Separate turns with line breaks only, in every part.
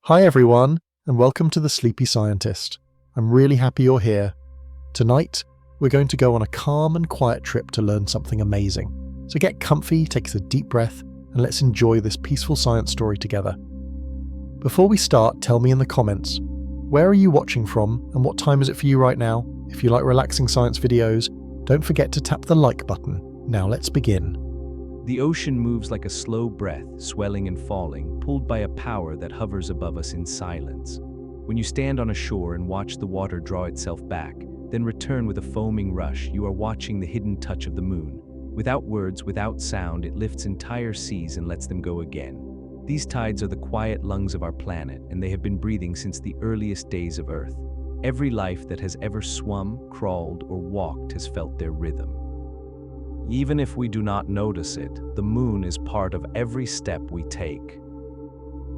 Hi everyone, and welcome to The Sleepy Scientist. I'm really happy you're here. Tonight, we're going to go on a calm and quiet trip to learn something amazing. So get comfy, take a deep breath, and let's enjoy this peaceful science story together. Before we start, tell me in the comments, where are you watching from and what time is it for you right now? If you like relaxing science videos, don't forget to tap the like button. Now let's begin.
The ocean moves like a slow breath, swelling and falling, pulled by a power that hovers above us in silence. When you stand on a shore and watch the water draw itself back, then return with a foaming rush, you are watching the hidden touch of the moon. Without words, without sound, it lifts entire seas and lets them go again. These tides are the quiet lungs of our planet, and they have been breathing since the earliest days of Earth. Every life that has ever swum, crawled, or walked has felt their rhythm. Even if we do not notice it, the moon is part of every step we take.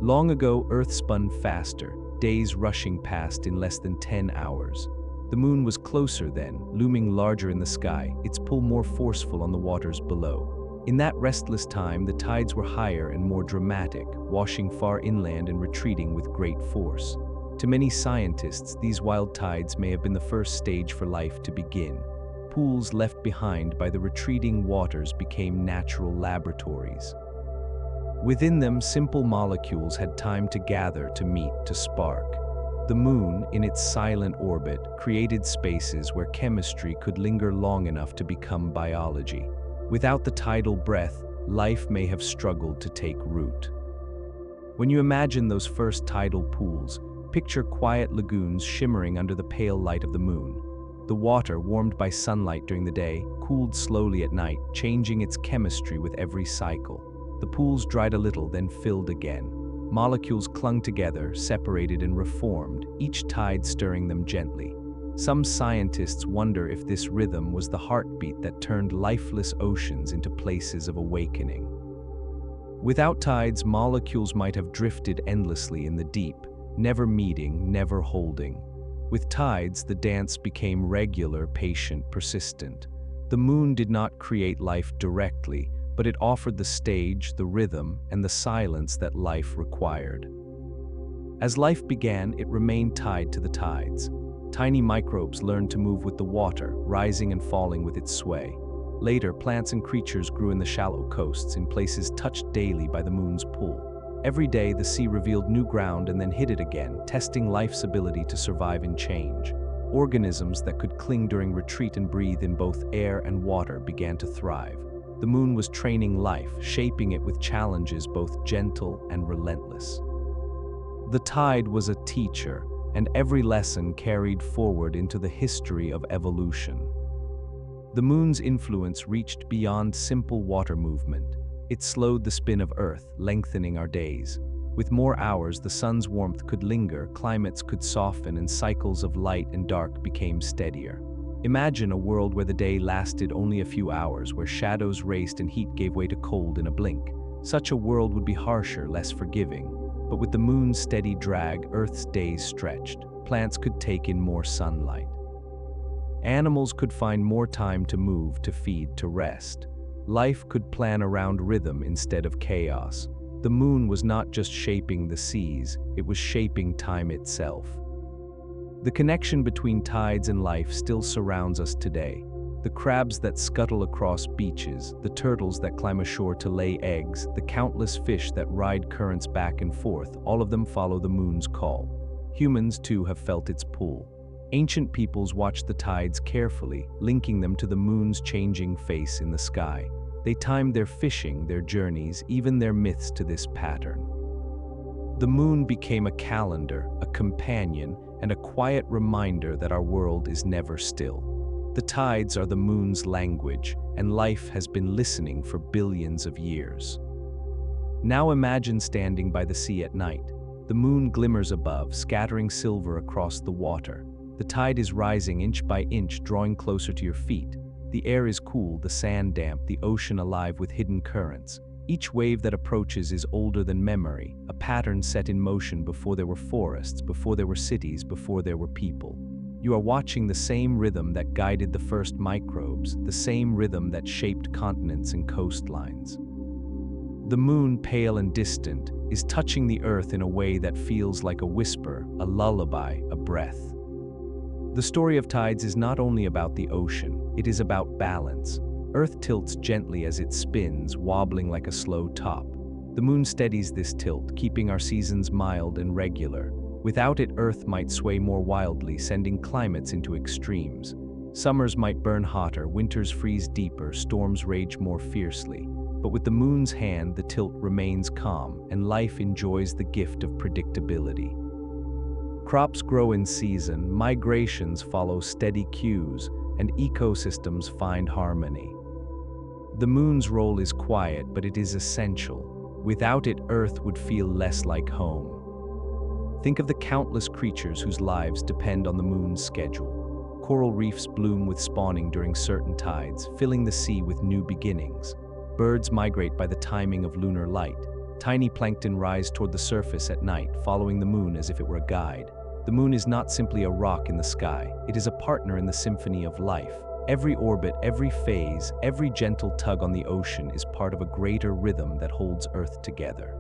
Long ago, Earth spun faster, days rushing past in less than 10 hours. The moon was closer then, looming larger in the sky, its pull more forceful on the waters below. In that restless time, the tides were higher and more dramatic, washing far inland and retreating with great force. To many scientists, these wild tides may have been the first stage for life to begin. Pools left behind by the retreating waters became natural laboratories. Within them, simple molecules had time to gather, to meet, to spark. The moon, in its silent orbit, created spaces where chemistry could linger long enough to become biology. Without the tidal breath, life may have struggled to take root. When you imagine those first tidal pools, picture quiet lagoons shimmering under the pale light of the moon. The water, warmed by sunlight during the day, cooled slowly at night, changing its chemistry with every cycle. The pools dried a little, then filled again. Molecules clung together, separated and reformed, each tide stirring them gently. Some scientists wonder if this rhythm was the heartbeat that turned lifeless oceans into places of awakening. Without tides, molecules might have drifted endlessly in the deep, never meeting, never holding. With tides, the dance became regular, patient, persistent. The moon did not create life directly, but it offered the stage, the rhythm, and the silence that life required. As life began, it remained tied to the tides. Tiny microbes learned to move with the water, rising and falling with its sway. Later, plants and creatures grew in the shallow coasts, in places touched daily by the moon's pull. Every day, the sea revealed new ground and then hid it again, testing life's ability to survive in change. Organisms that could cling during retreat and breathe in both air and water began to thrive. The moon was training life, shaping it with challenges both gentle and relentless. The tide was a teacher, and every lesson carried forward into the history of evolution. The moon's influence reached beyond simple water movement. It slowed the spin of Earth, lengthening our days. With more hours, the sun's warmth could linger, climates could soften, and cycles of light and dark became steadier. Imagine a world where the day lasted only a few hours, where shadows raced and heat gave way to cold in a blink. Such a world would be harsher, less forgiving. But with the moon's steady drag, Earth's days stretched. Plants could take in more sunlight. Animals could find more time to move, to feed, to rest. Life could plan around rhythm instead of chaos. The moon was not just shaping the seas, it was shaping time itself. The connection between tides and life still surrounds us today. The crabs that scuttle across beaches, the turtles that climb ashore to lay eggs, the countless fish that ride currents back and forth, all of them follow the moon's call. Humans, too, have felt its pull. Ancient peoples watched the tides carefully, linking them to the moon's changing face in the sky. They timed their fishing, their journeys, even their myths to this pattern. The moon became a calendar, a companion, and a quiet reminder that our world is never still. The tides are the moon's language, and life has been listening for billions of years. Now imagine standing by the sea at night. The moon glimmers above, scattering silver across the water. The tide is rising inch by inch, drawing closer to your feet. The air is cool, the sand damp, the ocean alive with hidden currents. Each wave that approaches is older than memory, a pattern set in motion before there were forests, before there were cities, before there were people. You are watching the same rhythm that guided the first microbes, the same rhythm that shaped continents and coastlines. The moon, pale and distant, is touching the earth in a way that feels like a whisper, a lullaby, a breath. The story of tides is not only about the ocean, it is about balance. Earth tilts gently as it spins, wobbling like a slow top. The moon steadies this tilt, keeping our seasons mild and regular. Without it, Earth might sway more wildly, sending climates into extremes. Summers might burn hotter, winters freeze deeper, storms rage more fiercely. But with the moon's hand, the tilt remains calm, and life enjoys the gift of predictability. Crops grow in season, migrations follow steady cues, and ecosystems find harmony. The moon's role is quiet, but it is essential. Without it, Earth would feel less like home. Think of the countless creatures whose lives depend on the moon's schedule. Coral reefs bloom with spawning during certain tides, filling the sea with new beginnings. Birds migrate by the timing of lunar light. Tiny plankton rise toward the surface at night, following the moon as if it were a guide. The moon is not simply a rock in the sky. It is a partner in the symphony of life. Every orbit, every phase, every gentle tug on the ocean is part of a greater rhythm that holds Earth together.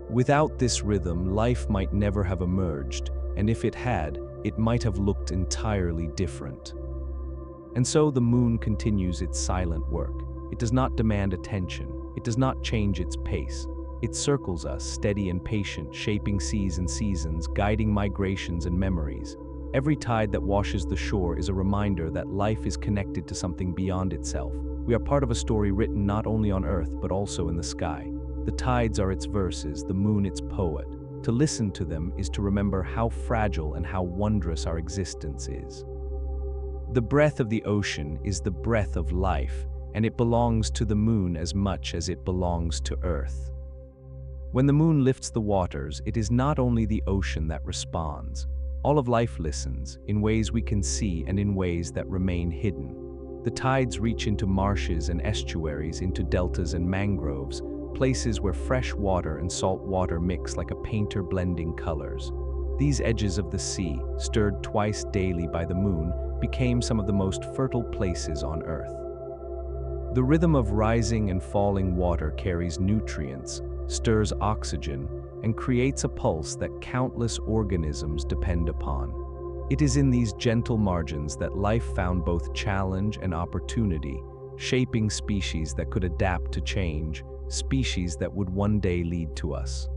Without this rhythm, life might never have emerged, and if it had, it might have looked entirely different. And so the moon continues its silent work. It does not demand attention. It does not change its pace. It circles us, steady and patient, shaping seas and seasons, guiding migrations and memories. Every tide that washes the shore is a reminder that life is connected to something beyond itself. We are part of a story written not only on Earth, but also in the sky. The tides are its verses, the moon its poet. To listen to them is to remember how fragile and how wondrous our existence is. The breath of the ocean is the breath of life, and it belongs to the moon as much as it belongs to Earth. When the moon lifts the waters, it is not only the ocean that responds. All of life listens, in ways we can see and in ways that remain hidden. The tides reach into marshes and estuaries, into deltas and mangroves, places where fresh water and salt water mix like a painter blending colors. These edges of the sea, stirred twice daily by the moon, became some of the most fertile places on Earth. The rhythm of rising and falling water carries nutrients, stirs oxygen, and creates a pulse that countless organisms depend upon. It is in these gentle margins that life found both challenge and opportunity, shaping species that could adapt to change, species that would one day lead to us.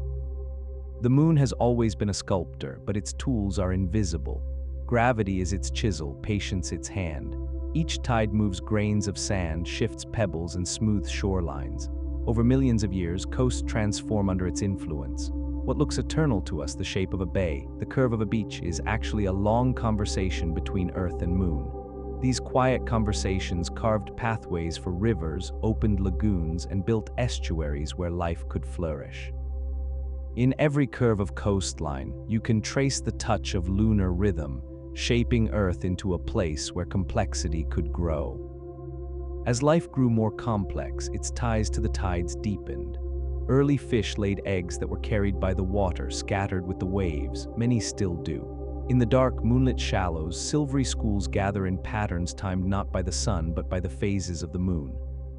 The moon has always been a sculptor, but its tools are invisible. Gravity is its chisel, patience its hand. Each tide moves grains of sand, shifts pebbles, and smooths shorelines. Over millions of years, coasts transform under its influence. What looks eternal to us, the shape of a bay, the curve of a beach, is actually a long conversation between Earth and Moon. These quiet conversations carved pathways for rivers, opened lagoons, and built estuaries where life could flourish. In every curve of coastline, you can trace the touch of lunar rhythm, shaping Earth into a place where complexity could grow. As life grew more complex, its ties to the tides deepened. Early fish laid eggs that were carried by the water, scattered with the waves. Many still do. In the dark, moonlit shallows, silvery schools gather in patterns timed not by the sun, but by the phases of the moon.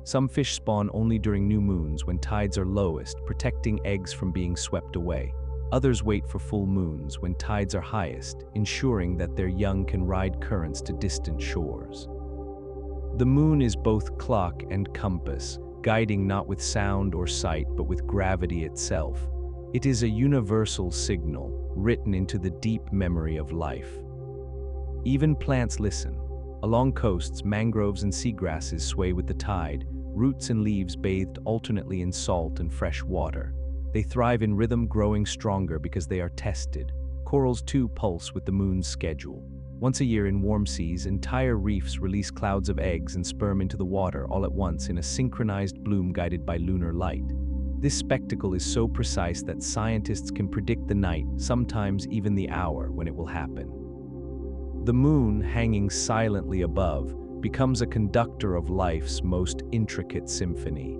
Some fish spawn only during new moons, when tides are lowest, protecting eggs from being swept away. Others wait for full moons, when tides are highest, ensuring that their young can ride currents to distant shores. The moon is both clock and compass, guiding not with sound or sight, but with gravity itself. It is a universal signal, written into the deep memory of life. Even plants listen. Along coasts, mangroves and seagrasses sway with the tide, roots and leaves bathed alternately in salt and fresh water. They thrive in rhythm, growing stronger because they are tested. Corals too pulse with the moon's schedule. Once a year in warm seas, entire reefs release clouds of eggs and sperm into the water all at once in a synchronized bloom guided by lunar light. This spectacle is so precise that scientists can predict the night, sometimes even the hour, when it will happen. The moon, hanging silently above, becomes a conductor of life's most intricate symphony.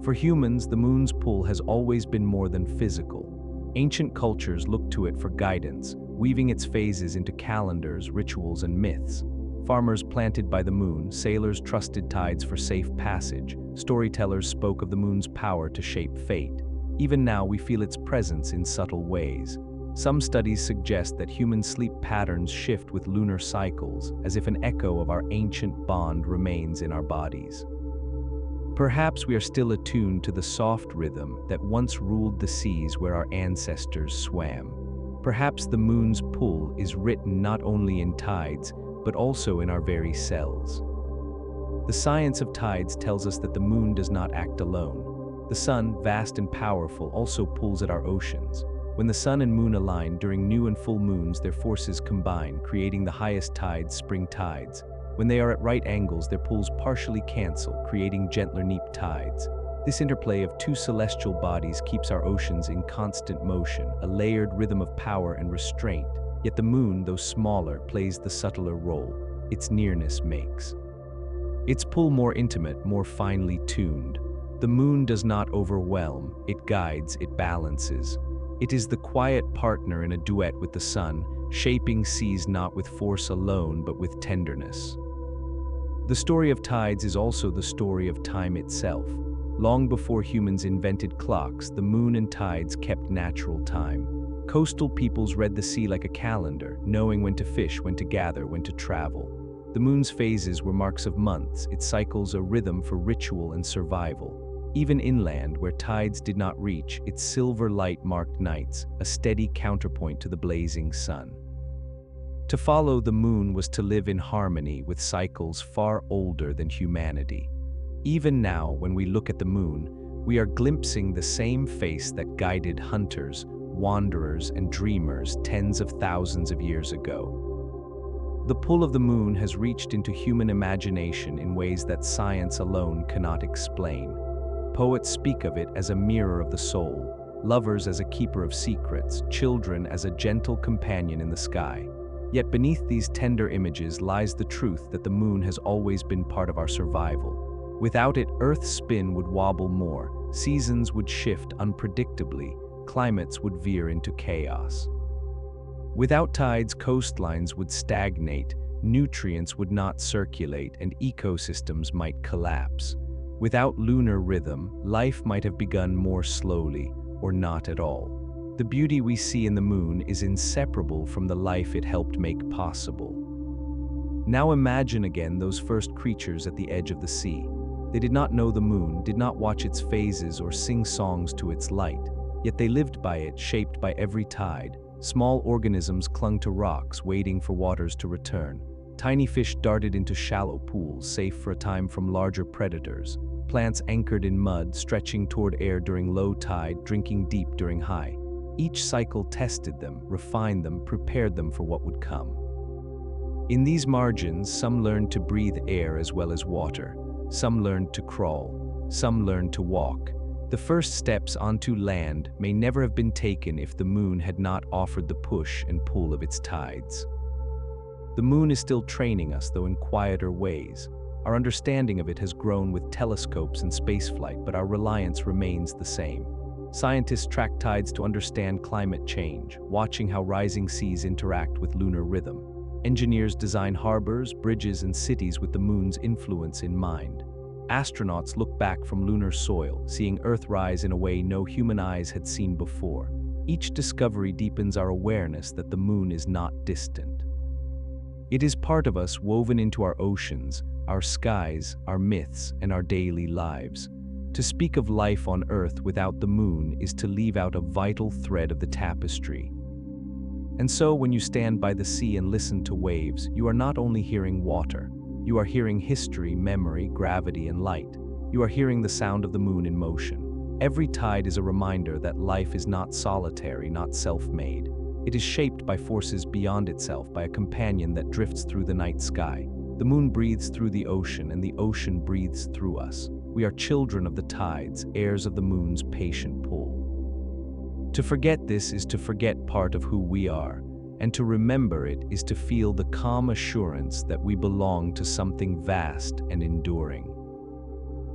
For humans, the moon's pull has always been more than physical. Ancient cultures looked to it for guidance, weaving its phases into calendars, rituals, and myths. Farmers planted by the moon, sailors trusted tides for safe passage, storytellers spoke of the moon's power to shape fate. Even now, we feel its presence in subtle ways. Some studies suggest that human sleep patterns shift with lunar cycles, as if an echo of our ancient bond remains in our bodies. Perhaps we are still attuned to the soft rhythm that once ruled the seas where our ancestors swam. Perhaps the moon's pull is written not only in tides, but also in our very cells. The science of tides tells us that the moon does not act alone. The sun, vast and powerful, also pulls at our oceans. When the sun and moon align during new and full moons, their forces combine, creating the highest tides, spring tides. When they are at right angles, their pulls partially cancel, creating gentler neap tides. This interplay of two celestial bodies keeps our oceans in constant motion, a layered rhythm of power and restraint. Yet the moon, though smaller, plays the subtler role its nearness makes. Its pull more intimate, more finely tuned. The moon does not overwhelm, it guides, it balances. It is the quiet partner in a duet with the sun, shaping seas not with force alone, but with tenderness. The story of tides is also the story of time itself. Long before humans invented clocks, the moon and tides kept natural time. Coastal peoples read the sea like a calendar, knowing when to fish, when to gather, when to travel. The moon's phases were marks of months, its cycles a rhythm for ritual and survival. Even inland, where tides did not reach, its silver light marked nights, a steady counterpoint to the blazing sun. To follow the moon was to live in harmony with cycles far older than humanity. Even now, when we look at the moon, we are glimpsing the same face that guided hunters, wanderers, and dreamers tens of thousands of years ago. The pull of the moon has reached into human imagination in ways that science alone cannot explain. Poets speak of it as a mirror of the soul, lovers as a keeper of secrets, children as a gentle companion in the sky. Yet beneath these tender images lies the truth that the moon has always been part of our survival. Without it, Earth's spin would wobble more, seasons would shift unpredictably, climates would veer into chaos. Without tides, coastlines would stagnate, nutrients would not circulate, and ecosystems might collapse. Without lunar rhythm, life might have begun more slowly, or not at all. The beauty we see in the moon is inseparable from the life it helped make possible. Now imagine again those first creatures at the edge of the sea. They did not know the moon, did not watch its phases or sing songs to its light, yet they lived by it, shaped by every tide. Small organisms clung to rocks, waiting for waters to return. Tiny fish darted into shallow pools, safe for a time from larger predators. Plants anchored in mud, stretching toward air during low tide, drinking deep during high. Each cycle tested them, refined them, prepared them for what would come. In these margins, some learned to breathe air as well as water. Some learned to crawl. Some learned to walk. The first steps onto land may never have been taken if the moon had not offered the push and pull of its tides. The moon is still training us, though in quieter ways. Our understanding of it has grown with telescopes and spaceflight, but our reliance remains the same. Scientists track tides to understand climate change, watching how rising seas interact with lunar rhythm. Engineers design harbors, bridges, and cities with the moon's influence in mind. Astronauts look back from lunar soil, seeing Earth rise in a way no human eyes had seen before. Each discovery deepens our awareness that the moon is not distant. It is part of us, woven into our oceans, our skies, our myths, and our daily lives. To speak of life on Earth without the moon is to leave out a vital thread of the tapestry. And so, when you stand by the sea and listen to waves, you are not only hearing water. You are hearing history, memory, gravity, and light. You are hearing the sound of the moon in motion. Every tide is a reminder that life is not solitary, not self-made. It is shaped by forces beyond itself, by a companion that drifts through the night sky. The moon breathes through the ocean, and the ocean breathes through us. We are children of the tides, heirs of the moon's patient pull. To forget this is to forget part of who we are, and to remember it is to feel the calm assurance that we belong to something vast and enduring.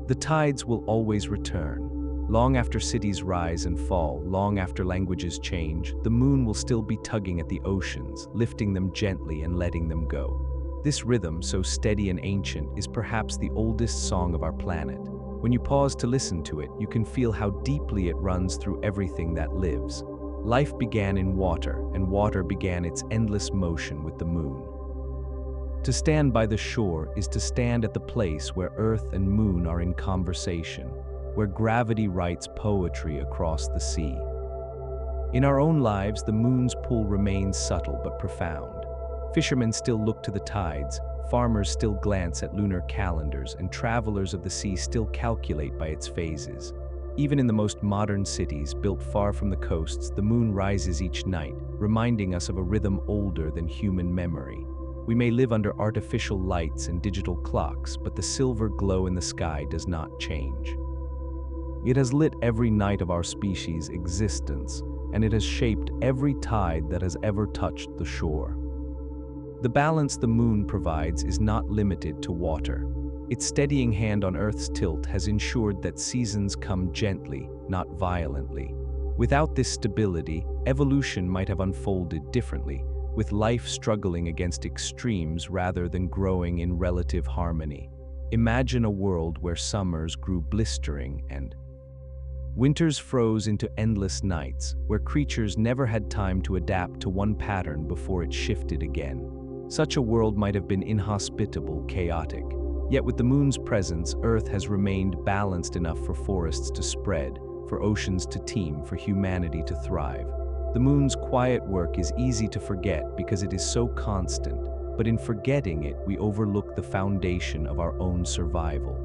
The tides will always return. Long after cities rise and fall, long after languages change, the moon will still be tugging at the oceans, lifting them gently and letting them go. This rhythm, so steady and ancient, is perhaps the oldest song of our planet. When you pause to listen to it, you can feel how deeply it runs through everything that lives. Life began in water, and water began its endless motion with the moon. To stand by the shore is to stand at the place where earth and moon are in conversation, where gravity writes poetry across the sea. In our own lives, the moon's pull remains subtle but profound. Fishermen still look to the tides, farmers still glance at lunar calendars, and travelers of the sea still calculate by its phases. Even in the most modern cities, built far from the coasts, the moon rises each night, reminding us of a rhythm older than human memory. We may live under artificial lights and digital clocks, but the silver glow in the sky does not change. It has lit every night of our species' existence, and it has shaped every tide that has ever touched the shore. The balance the moon provides is not limited to water. Its steadying hand on Earth's tilt has ensured that seasons come gently, not violently. Without this stability, evolution might have unfolded differently, with life struggling against extremes rather than growing in relative harmony. Imagine a world where summers grew blistering and winters froze into endless nights, where creatures never had time to adapt to one pattern before it shifted again. Such a world might have been inhospitable, chaotic. Yet with the moon's presence, Earth has remained balanced enough for forests to spread, for oceans to teem, for humanity to thrive. The moon's quiet work is easy to forget because it is so constant, but in forgetting it, we overlook the foundation of our own survival.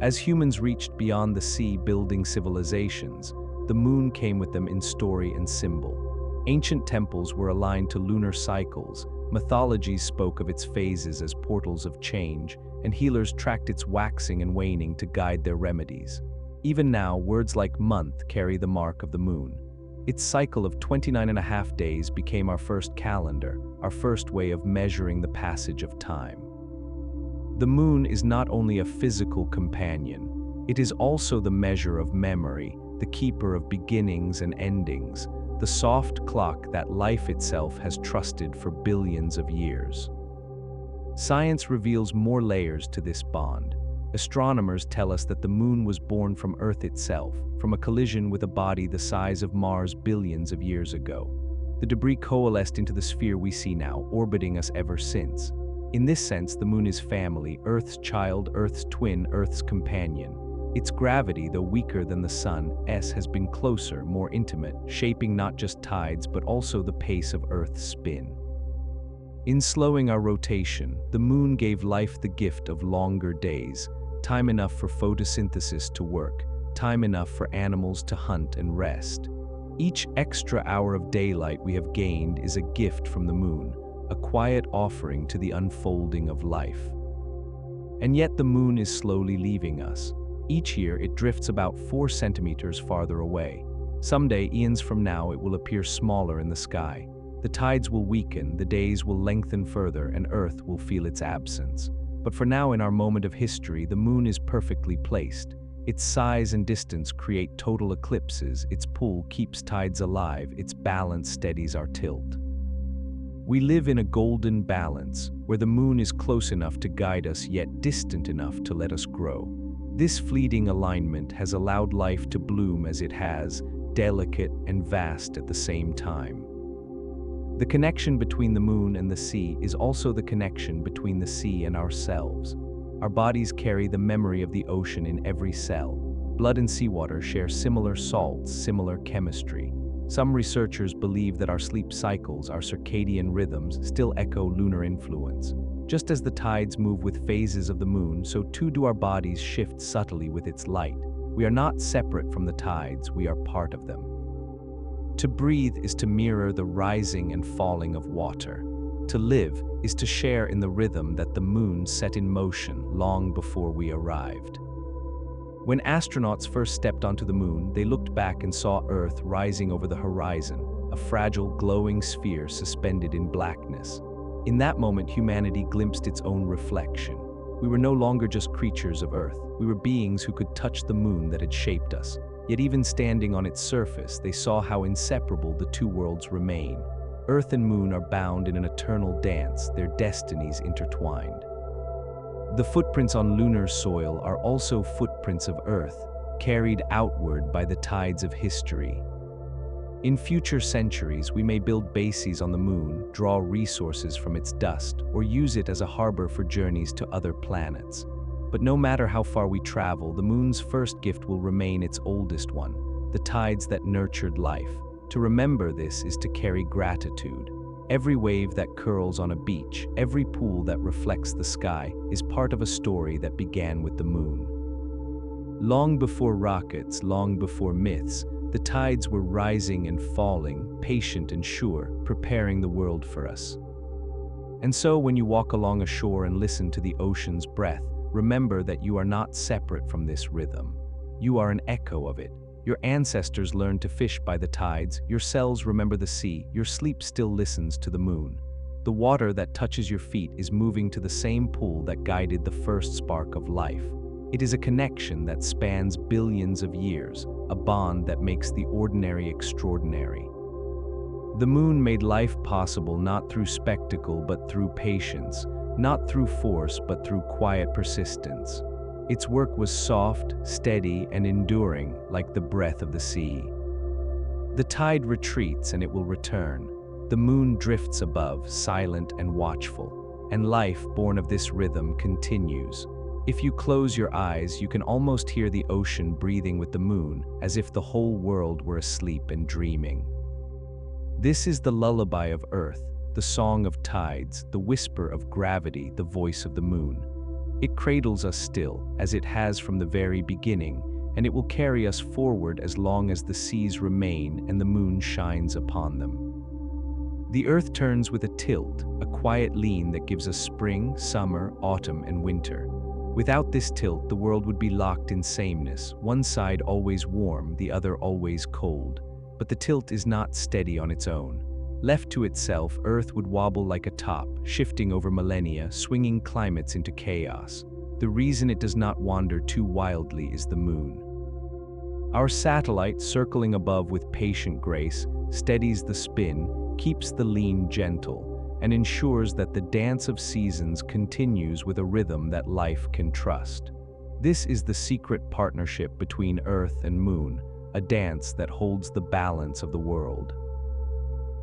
As humans reached beyond the sea building civilizations, the moon came with them in story and symbol. Ancient temples were aligned to lunar cycles, mythologies spoke of its phases as portals of change, and healers tracked its waxing and waning to guide their remedies. Even now, words like month carry the mark of the moon. Its cycle of 29.5 days became our first calendar, our first way of measuring the passage of time. The moon is not only a physical companion, it is also the measure of memory, the keeper of beginnings and endings, the soft clock that life itself has trusted for billions of years. Science reveals more layers to this bond. Astronomers tell us that the moon was born from Earth itself, from a collision with a body the size of Mars billions of years ago. The debris coalesced into the sphere we see now, orbiting us ever since. In this sense, the moon is family, Earth's child, Earth's twin, Earth's companion. Its gravity, though weaker than the sun, has been closer, more intimate, shaping not just tides but also the pace of Earth's spin. In slowing our rotation, the moon gave life the gift of longer days, time enough for photosynthesis to work, time enough for animals to hunt and rest. Each extra hour of daylight we have gained is a gift from the moon, a quiet offering to the unfolding of life. And yet the moon is slowly leaving us. Each year it drifts about 4 centimeters farther away. Someday, eons from now, it will appear smaller in the sky. The tides will weaken, the days will lengthen further, and Earth will feel its absence. But for now, in our moment of history, the moon is perfectly placed. Its size and distance create total eclipses, its pull keeps tides alive, its balance steadies our tilt. We live in a golden balance, where the moon is close enough to guide us yet distant enough to let us grow. This fleeting alignment has allowed life to bloom as it has, delicate and vast at the same time. The connection between the moon and the sea is also the connection between the sea and ourselves. Our bodies carry the memory of the ocean in every cell. Blood and seawater share similar salts, similar chemistry. Some researchers believe that our sleep cycles, our circadian rhythms, still echo lunar influence. Just as the tides move with phases of the moon, so too do our bodies shift subtly with its light. We are not separate from the tides, we are part of them. To breathe is to mirror the rising and falling of water. To live is to share in the rhythm that the moon set in motion long before we arrived. When astronauts first stepped onto the moon, they looked back and saw Earth rising over the horizon, a fragile, glowing sphere suspended in blackness. In that moment, humanity glimpsed its own reflection. We were no longer just creatures of Earth. We were beings who could touch the moon that had shaped us. Yet even standing on its surface, they saw how inseparable the two worlds remain. Earth and moon are bound in an eternal dance, their destinies intertwined. The footprints on lunar soil are also footprints of Earth, carried outward by the tides of history. In future centuries, we may build bases on the moon, draw resources from its dust, or use it as a harbor for journeys to other planets. But no matter how far we travel, the moon's first gift will remain its oldest one, the tides that nurtured life. To remember this is to carry gratitude. Every wave that curls on a beach, every pool that reflects the sky, is part of a story that began with the moon. Long before rockets, long before myths, the tides were rising and falling, patient and sure, preparing the world for us. And so when you walk along a shore and listen to the ocean's breath, remember that you are not separate from this rhythm. You are an echo of it. Your ancestors learned to fish by the tides, your cells remember the sea, your sleep still listens to the moon. The water that touches your feet is moving to the same pool that guided the first spark of life. It is a connection that spans billions of years, a bond that makes the ordinary extraordinary. The moon made life possible not through spectacle but through patience, not through force but through quiet persistence. Its work was soft, steady, and enduring, like the breath of the sea. The tide retreats and it will return. The moon drifts above, silent and watchful, and life, born of this rhythm, continues. If you close your eyes, you can almost hear the ocean breathing with the moon, as if the whole world were asleep and dreaming. This is the lullaby of Earth, the song of tides, the whisper of gravity, the voice of the moon. It cradles us still, as it has from the very beginning, and it will carry us forward as long as the seas remain and the moon shines upon them. The Earth turns with a tilt, a quiet lean that gives us spring, summer, autumn, and winter. Without this tilt, the world would be locked in sameness, one side always warm, the other always cold. But the tilt is not steady on its own. Left to itself, Earth would wobble like a top, shifting over millennia, swinging climates into chaos. The reason it does not wander too wildly is the moon. Our satellite, circling above with patient grace, steadies the spin, keeps the lean gentle, and ensures that the dance of seasons continues with a rhythm that life can trust. This is the secret partnership between Earth and Moon, a dance that holds the balance of the world.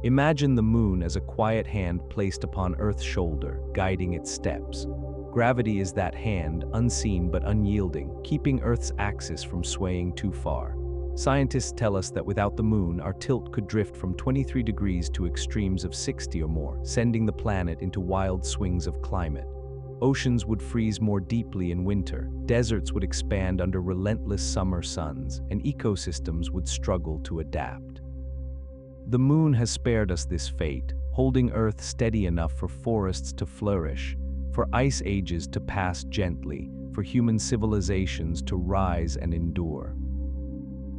Imagine the moon as a quiet hand placed upon Earth's shoulder, guiding its steps. Gravity is that hand, unseen but unyielding, keeping Earth's axis from swaying too far. Scientists tell us that without the moon, our tilt could drift from 23 degrees to extremes of 60 or more, sending the planet into wild swings of climate. Oceans would freeze more deeply in winter, deserts would expand under relentless summer suns, and ecosystems would struggle to adapt. The moon has spared us this fate, holding Earth steady enough for forests to flourish, for ice ages to pass gently, for human civilizations to rise and endure.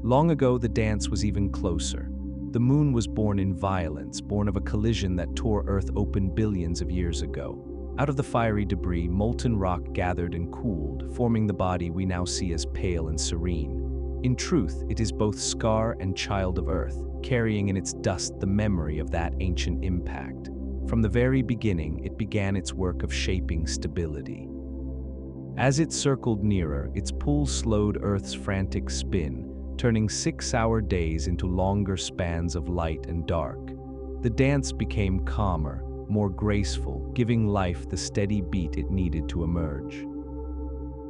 Long ago, the dance was even closer. The moon was born in violence, born of a collision that tore Earth open billions of years ago. Out of the fiery debris, molten rock gathered and cooled, forming the body we now see as pale and serene. In truth, it is both scar and child of Earth, carrying in its dust the memory of that ancient impact. From the very beginning, it began its work of shaping stability. As it circled nearer, its pull slowed Earth's frantic spin, turning 6-hour days into longer spans of light and dark. The dance became calmer, more graceful, giving life the steady beat it needed to emerge.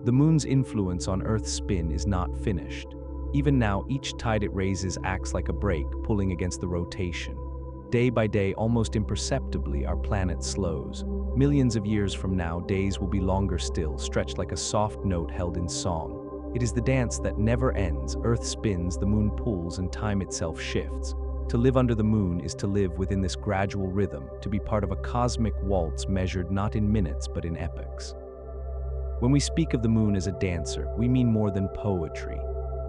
The moon's influence on Earth's spin is not finished. Even now, each tide it raises acts like a brake, pulling against the rotation. Day by day, almost imperceptibly, our planet slows. Millions of years from now, days will be longer still, stretched like a soft note held in song. It is the dance that never ends. Earth spins, the moon pulls, and time itself shifts. To live under the moon is to live within this gradual rhythm, to be part of a cosmic waltz measured not in minutes but in epochs. When we speak of the moon as a dancer, we mean more than poetry.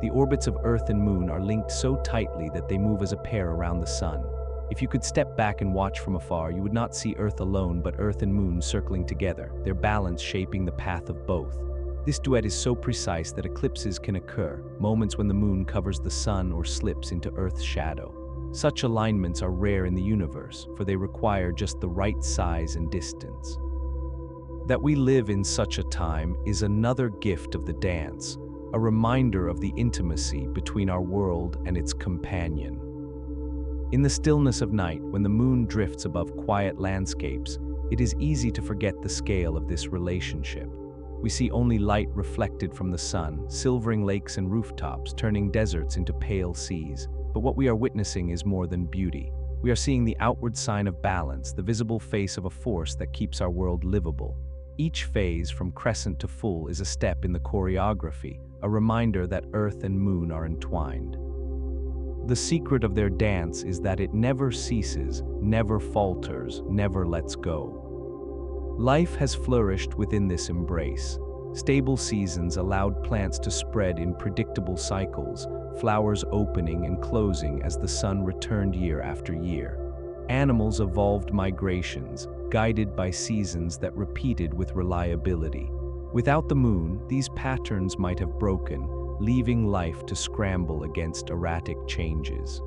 The orbits of Earth and Moon are linked so tightly that they move as a pair around the sun. If you could step back and watch from afar, you would not see Earth alone but Earth and Moon circling together, their balance shaping the path of both. This duet is so precise that eclipses can occur, moments when the moon covers the sun or slips into Earth's shadow. Such alignments are rare in the universe, for they require just the right size and distance. That we live in such a time is another gift of the dance, a reminder of the intimacy between our world and its companion. In the stillness of night, when the moon drifts above quiet landscapes, it is easy to forget the scale of this relationship. We see only light reflected from the sun, silvering lakes and rooftops, turning deserts into pale seas. But what we are witnessing is more than beauty. We are seeing the outward sign of balance, the visible face of a force that keeps our world livable. Each phase, from crescent to full, is a step in the choreography, a reminder that earth and moon are entwined. The secret of their dance is that it never ceases, never falters, never lets go. Life has flourished within this embrace. Stable seasons allowed plants to spread in predictable cycles, flowers opening and closing as the sun returned year after year. Animals evolved migrations, guided by seasons that repeated with reliability. Without the moon, these patterns might have broken, leaving life to scramble against erratic changes.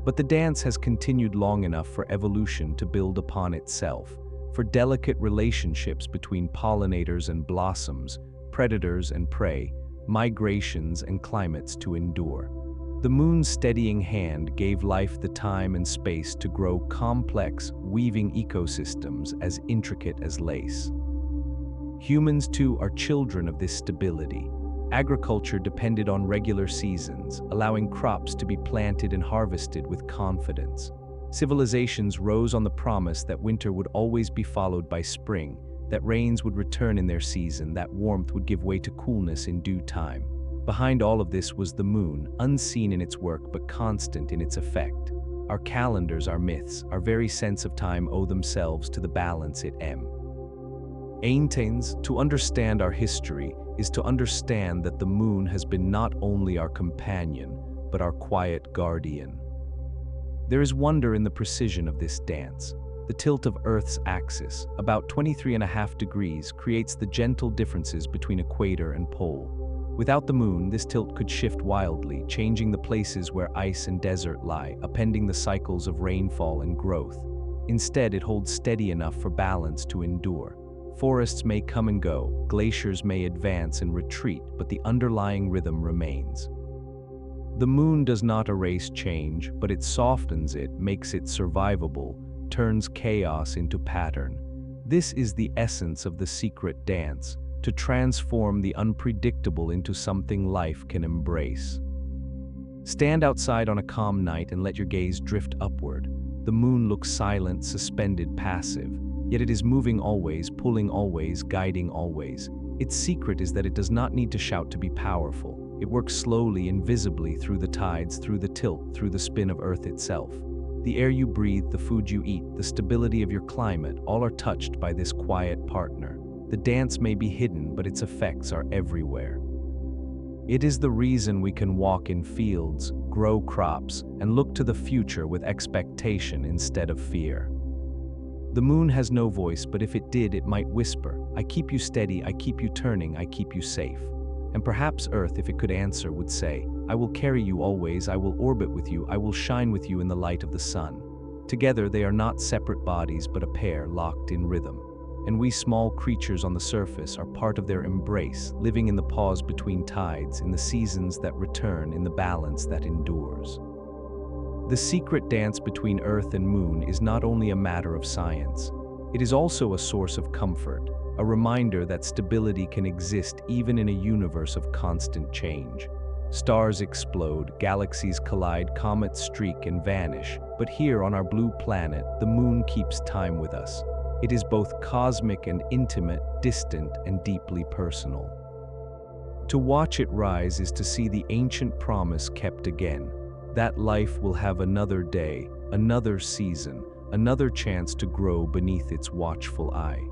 But the dance has continued long enough for evolution to build upon itself, for delicate relationships between pollinators and blossoms, predators and prey, migrations and climates to endure. The moon's steadying hand gave life the time and space to grow complex, weaving ecosystems as intricate as lace. Humans, too, are children of this stability. Agriculture depended on regular seasons, allowing crops to be planted and harvested with confidence. Civilizations rose on the promise that winter would always be followed by spring, that rains would return in their season, that warmth would give way to coolness in due time. Behind all of this was the moon, unseen in its work but constant in its effect. Our calendars, our myths, our very sense of time owe themselves to the balance it maintains. To understand our history is to understand that the moon has been not only our companion, but our quiet guardian. There is wonder in the precision of this dance. The tilt of Earth's axis, about 23.5 degrees, creates the gentle differences between equator and pole. Without the moon, this tilt could shift wildly, changing the places where ice and desert lie, upending the cycles of rainfall and growth. Instead, it holds steady enough for balance to endure. Forests may come and go, glaciers may advance and retreat, but the underlying rhythm remains. The moon does not erase change, but it softens it, makes it survivable, turns chaos into pattern. This is the essence of the secret dance, to transform the unpredictable into something life can embrace. Stand outside on a calm night and let your gaze drift upward. The moon looks silent, suspended, passive. Yet it is moving always, pulling always, guiding always. Its secret is that it does not need to shout to be powerful. It works slowly, invisibly, through the tides, through the tilt, through the spin of Earth itself. The air you breathe, the food you eat, the stability of your climate, all are touched by this quiet partner. The dance may be hidden, but its effects are everywhere. It is the reason we can walk in fields, grow crops, and look to the future with expectation instead of fear. The moon has no voice, but if it did, it might whisper, "I keep you steady, I keep you turning, I keep you safe." And perhaps Earth, if it could answer, would say, "I will carry you always, I will orbit with you, I will shine with you in the light of the sun." Together they are not separate bodies, but a pair locked in rhythm. And we small creatures on the surface are part of their embrace, living in the pause between tides, in the seasons that return, in the balance that endures. The secret dance between Earth and Moon is not only a matter of science. It is also a source of comfort, a reminder that stability can exist even in a universe of constant change. Stars explode, galaxies collide, comets streak and vanish, but here on our blue planet, the moon keeps time with us. It is both cosmic and intimate, distant and deeply personal. To watch it rise is to see the ancient promise kept again, that life will have another day, another season, another chance to grow beneath its watchful eye.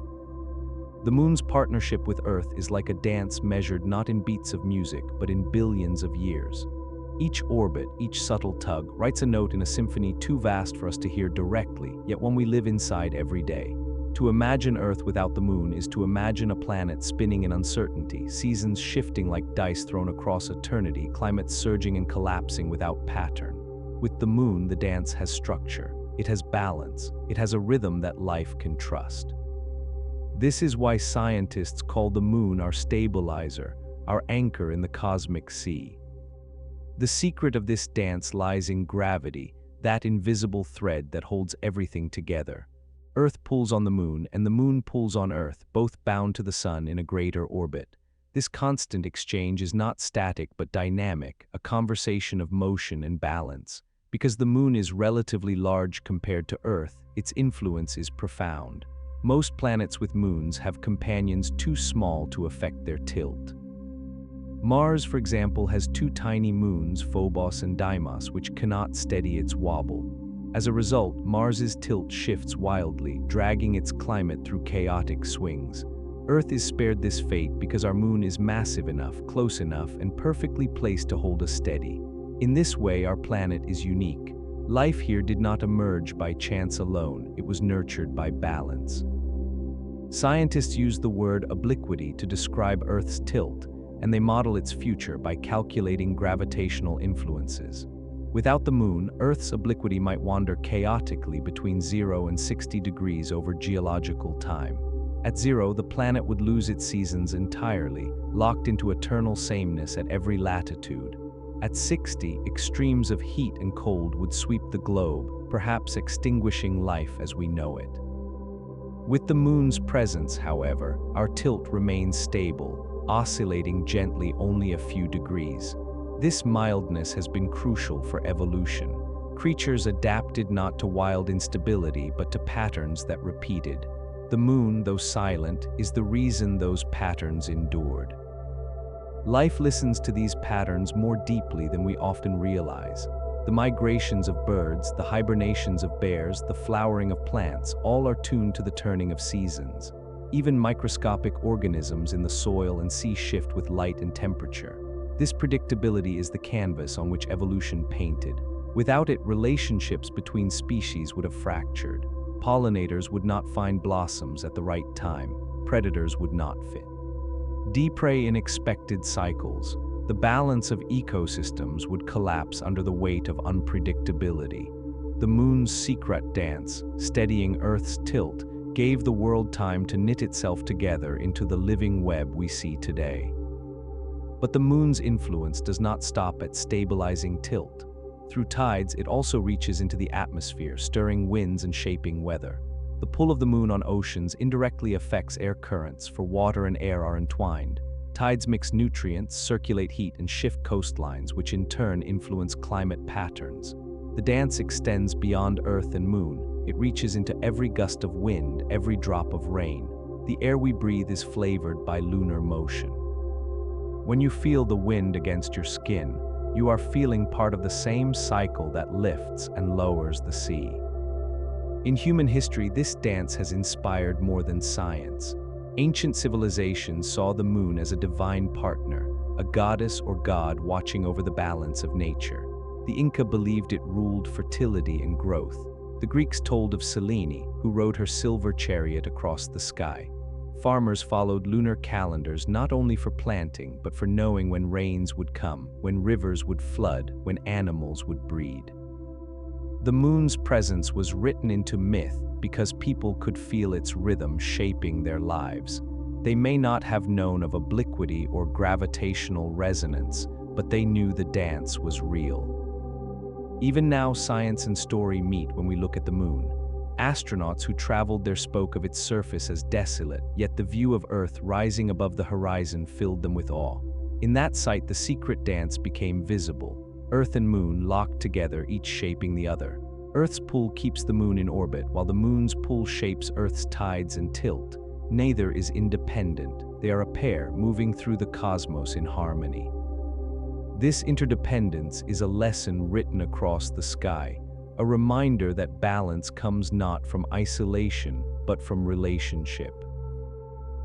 The moon's partnership with Earth is like a dance measured not in beats of music, but in billions of years. Each orbit, each subtle tug, writes a note in a symphony too vast for us to hear directly, yet one we live inside every day. To imagine Earth without the moon is to imagine a planet spinning in uncertainty, seasons shifting like dice thrown across eternity, climates surging and collapsing without pattern. With the moon, the dance has structure. It has balance. It has a rhythm that life can trust. This is why scientists call the moon our stabilizer, our anchor in the cosmic sea. The secret of this dance lies in gravity, that invisible thread that holds everything together. Earth pulls on the moon, and the moon pulls on Earth, both bound to the sun in a greater orbit. This constant exchange is not static but dynamic, a conversation of motion and balance. Because the moon is relatively large compared to Earth, its influence is profound. Most planets with moons have companions too small to affect their tilt. Mars, for example, has two tiny moons, Phobos and Deimos, which cannot steady its wobble. As a result, Mars's tilt shifts wildly, dragging its climate through chaotic swings. Earth is spared this fate because our moon is massive enough, close enough, and perfectly placed to hold us steady. In this way, our planet is unique. Life here did not emerge by chance alone, it was nurtured by balance. Scientists use the word obliquity to describe Earth's tilt, and they model its future by calculating gravitational influences. Without the moon, Earth's obliquity might wander chaotically between 0 and 60 degrees over geological time. At 0, the planet would lose its seasons entirely, locked into eternal sameness at every latitude. At 60, extremes of heat and cold would sweep the globe, perhaps extinguishing life as we know it. With the moon's presence, however, our tilt remains stable, oscillating gently only a few degrees. This mildness has been crucial for evolution. Creatures adapted not to wild instability but to patterns that repeated. The moon, though silent, is the reason those patterns endured. Life listens to these patterns more deeply than we often realize. The migrations of birds, the hibernations of bears, the flowering of plants, all are tuned to the turning of seasons. Even microscopic organisms in the soil and sea shift with light and temperature. This predictability is the canvas on which evolution painted. Without it, relationships between species would have fractured. Pollinators would not find blossoms at the right time. Predators would not fit. Prey in expected cycles. The balance of ecosystems would collapse under the weight of unpredictability. The moon's secret dance, steadying Earth's tilt, gave the world time to knit itself together into the living web we see today. But the moon's influence does not stop at stabilizing tilt. Through tides, it also reaches into the atmosphere, stirring winds and shaping weather. The pull of the moon on oceans indirectly affects air currents, for water and air are entwined. Tides mix nutrients, circulate heat, and shift coastlines, which in turn influence climate patterns. The dance extends beyond Earth and Moon. It reaches into every gust of wind, every drop of rain. The air we breathe is flavored by lunar motion. When you feel the wind against your skin, you are feeling part of the same cycle that lifts and lowers the sea. In human history, this dance has inspired more than science. Ancient civilizations saw the moon as a divine partner, a goddess or god watching over the balance of nature. The Inca believed it ruled fertility and growth. The Greeks told of Selene, who rode her silver chariot across the sky. Farmers followed lunar calendars not only for planting, but for knowing when rains would come, when rivers would flood, when animals would breed. The moon's presence was written into myth because people could feel its rhythm shaping their lives. They may not have known of obliquity or gravitational resonance, but they knew the dance was real. Even now, science and story meet when we look at the moon. Astronauts who traveled there spoke of its surface as desolate, yet the view of Earth rising above the horizon filled them with awe. In that sight, the secret dance became visible. Earth and moon locked together, each shaping the other. Earth's pull keeps the moon in orbit, while the moon's pull shapes Earth's tides and tilt. Neither is independent. They are a pair, moving through the cosmos in harmony. This interdependence is a lesson written across the sky, a reminder that balance comes not from isolation, but from relationship.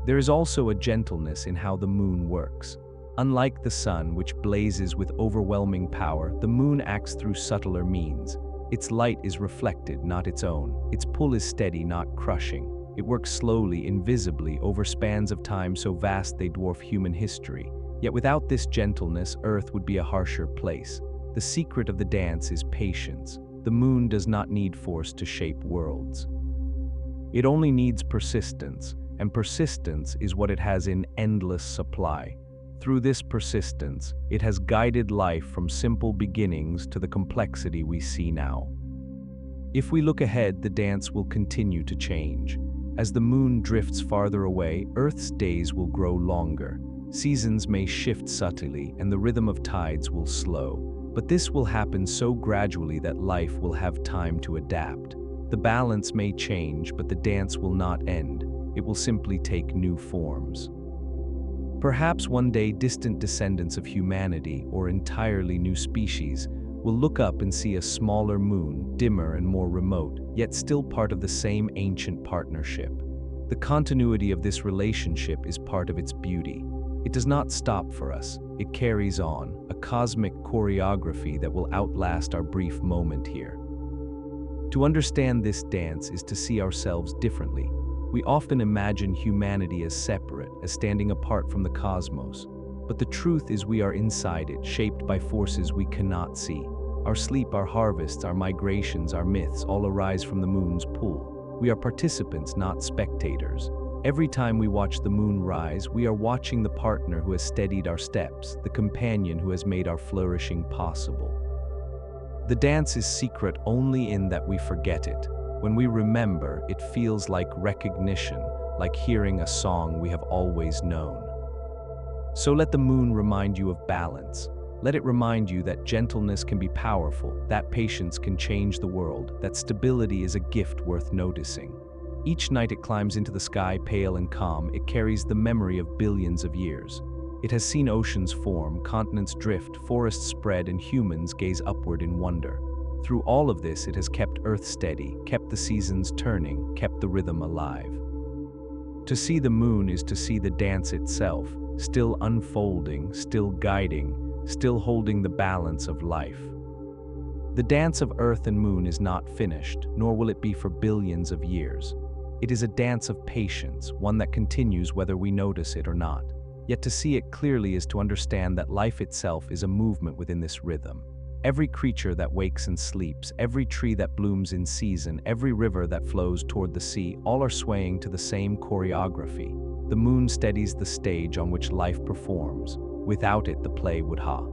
There is also a gentleness in how the moon works. Unlike the sun, which blazes with overwhelming power, the moon acts through subtler means. Its light is reflected, not its own. Its pull is steady, not crushing. It works slowly, invisibly, over spans of time so vast they dwarf human history. Yet without this gentleness, Earth would be a harsher place. The secret of the dance is patience. The moon does not need force to shape worlds. It only needs persistence. and persistence is what it has in endless supply. Through this persistence, it has guided life from simple beginnings to the complexity we see now. If we look ahead, the dance will continue to change. As the moon drifts farther away, Earth's days will grow longer. Seasons may shift subtly, and the rhythm of tides will slow. But this will happen so gradually that life will have time to adapt. The balance may change, but the dance will not end. It will simply take new forms. Perhaps one day distant descendants of humanity, or entirely new species, will look up and see a smaller moon, dimmer and more remote, yet still part of the same ancient partnership. The continuity of this relationship is part of its beauty. It does not stop for us, it carries on, a cosmic choreography that will outlast our brief moment here. To understand this dance is to see ourselves differently. We often imagine humanity as separate, as standing apart from the cosmos. But the truth is we are inside it, shaped by forces we cannot see. Our sleep, our harvests, our migrations, our myths all arise from the moon's pull. We are participants, not spectators. Every time we watch the moon rise, we are watching the partner who has steadied our steps, the companion who has made our flourishing possible. The dance is secret only in that we forget it. When we remember, it feels like recognition, like hearing a song we have always known. So let the moon remind you of balance. Let it remind you that gentleness can be powerful, that patience can change the world, that stability is a gift worth noticing. Each night it climbs into the sky pale and calm, it carries the memory of billions of years. It has seen oceans form, continents drift, forests spread, and humans gaze upward in wonder. Through all of this, it has kept Earth steady, kept the seasons turning, kept the rhythm alive. To see the moon is to see the dance itself, still unfolding, still guiding, still holding the balance of life. The dance of Earth and Moon is not finished, nor will it be for billions of years. It is a dance of patience, one that continues whether we notice it or not. Yet to see it clearly is to understand that life itself is a movement within this rhythm. Every creature that wakes and sleeps, every tree that blooms in season, every river that flows toward the sea, all are swaying to the same choreography. The moon steadies the stage on which life performs. Without it, the play would have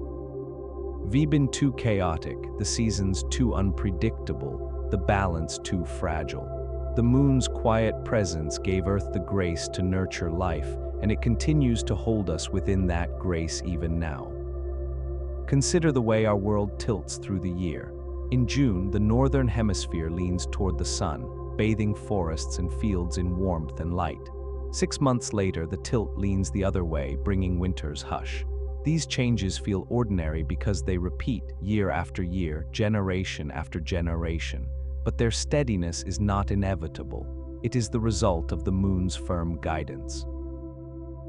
been too chaotic, the seasons too unpredictable, the balance too fragile. The moon's quiet presence gave Earth the grace to nurture life, and it continues to hold us within that grace even now. Consider the way our world tilts through the year. In June, the northern hemisphere leans toward the sun, bathing forests and fields in warmth and light. 6 months later, the tilt leans the other way, bringing winter's hush. These changes feel ordinary because they repeat year after year, generation after generation. But their steadiness is not inevitable. It is the result of the moon's firm guidance.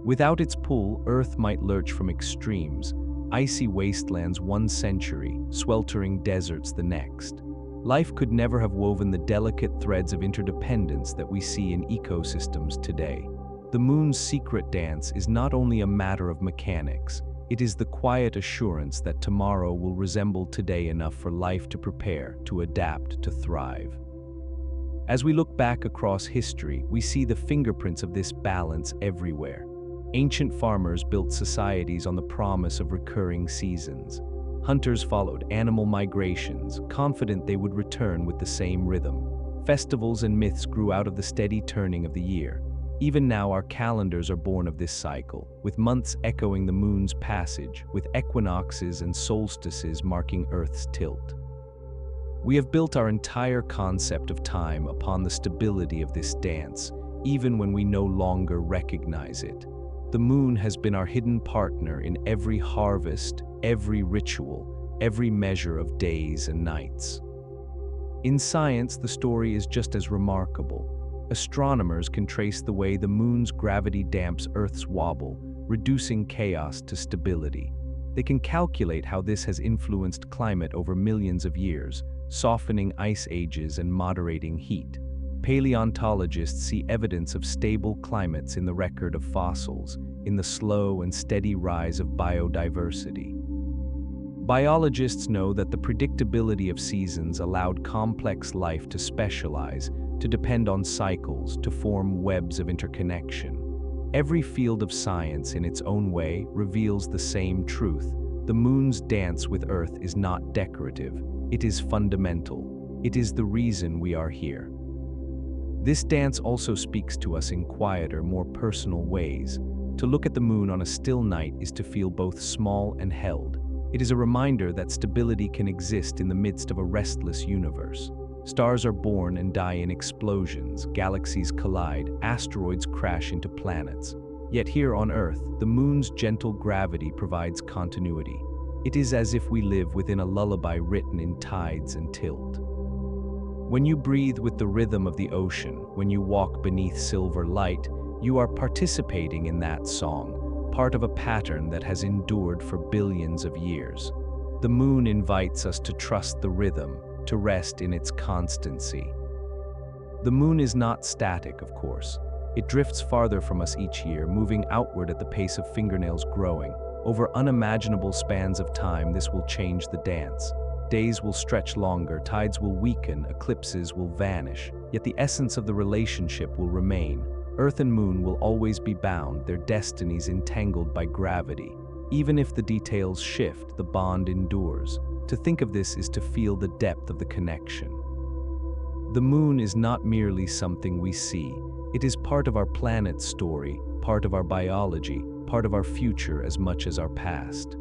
Without its pull, Earth might lurch from extremes. Icy wastelands one century, sweltering deserts the next. Life could never have woven the delicate threads of interdependence that we see in ecosystems today. The moon's secret dance is not only a matter of mechanics, it is the quiet assurance that tomorrow will resemble today enough for life to prepare, to adapt, to thrive. As we look back across history, we see the fingerprints of this balance everywhere. Ancient farmers built societies on the promise of recurring seasons. Hunters followed animal migrations, confident they would return with the same rhythm. Festivals and myths grew out of the steady turning of the year. Even now, our calendars are born of this cycle, with months echoing the moon's passage, with equinoxes and solstices marking Earth's tilt. We have built our entire concept of time upon the stability of this dance, even when we no longer recognize it. The moon has been our hidden partner in every harvest, every ritual, every measure of days and nights. In science, the story is just as remarkable. Astronomers can trace the way the moon's gravity damps Earth's wobble, reducing chaos to stability. They can calculate how this has influenced climate over millions of years, softening ice ages and moderating heat. Paleontologists see evidence of stable climates in the record of fossils, in the slow and steady rise of biodiversity. Biologists know that the predictability of seasons allowed complex life to specialize, to depend on cycles, to form webs of interconnection. Every field of science in its own way reveals the same truth. The moon's dance with Earth is not decorative, it is fundamental. It is the reason we are here. This dance also speaks to us in quieter, more personal ways. To look at the moon on a still night is to feel both small and held. It is a reminder that stability can exist in the midst of a restless universe. Stars are born and die in explosions, galaxies collide, asteroids crash into planets. Yet here on Earth, the moon's gentle gravity provides continuity. It is as if we live within a lullaby written in tides and tilt. When you breathe with the rhythm of the ocean, when you walk beneath silver light, you are participating in that song, part of a pattern that has endured for billions of years. The moon invites us to trust the rhythm, to rest in its constancy. The moon is not static, of course. It drifts farther from us each year, moving outward at the pace of fingernails growing. Over unimaginable spans of time, this will change the dance. Days will stretch longer, tides will weaken, eclipses will vanish, yet the essence of the relationship will remain. Earth and moon will always be bound, their destinies entangled by gravity. Even if the details shift, the bond endures. To think of this is to feel the depth of the connection. The moon is not merely something we see. It is part of our planet's story, part of our biology, part of our future as much as our past.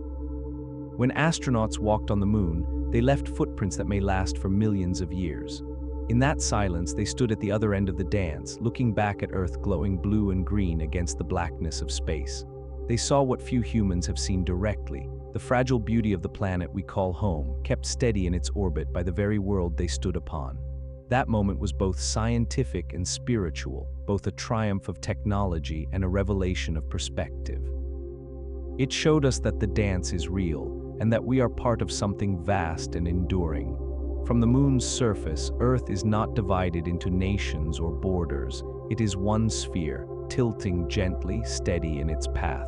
When astronauts walked on the moon, they left footprints that may last for millions of years. In that silence, they stood at the other end of the dance, looking back at Earth glowing blue and green against the blackness of space. They saw what few humans have seen directly, the fragile beauty of the planet we call home, kept steady in its orbit by the very world they stood upon. That moment was both scientific and spiritual, both a triumph of technology and a revelation of perspective. It showed us that the dance is real, and that we are part of something vast and enduring. From the moon's surface, Earth is not divided into nations or borders. It is one sphere, tilting gently, steady in its path.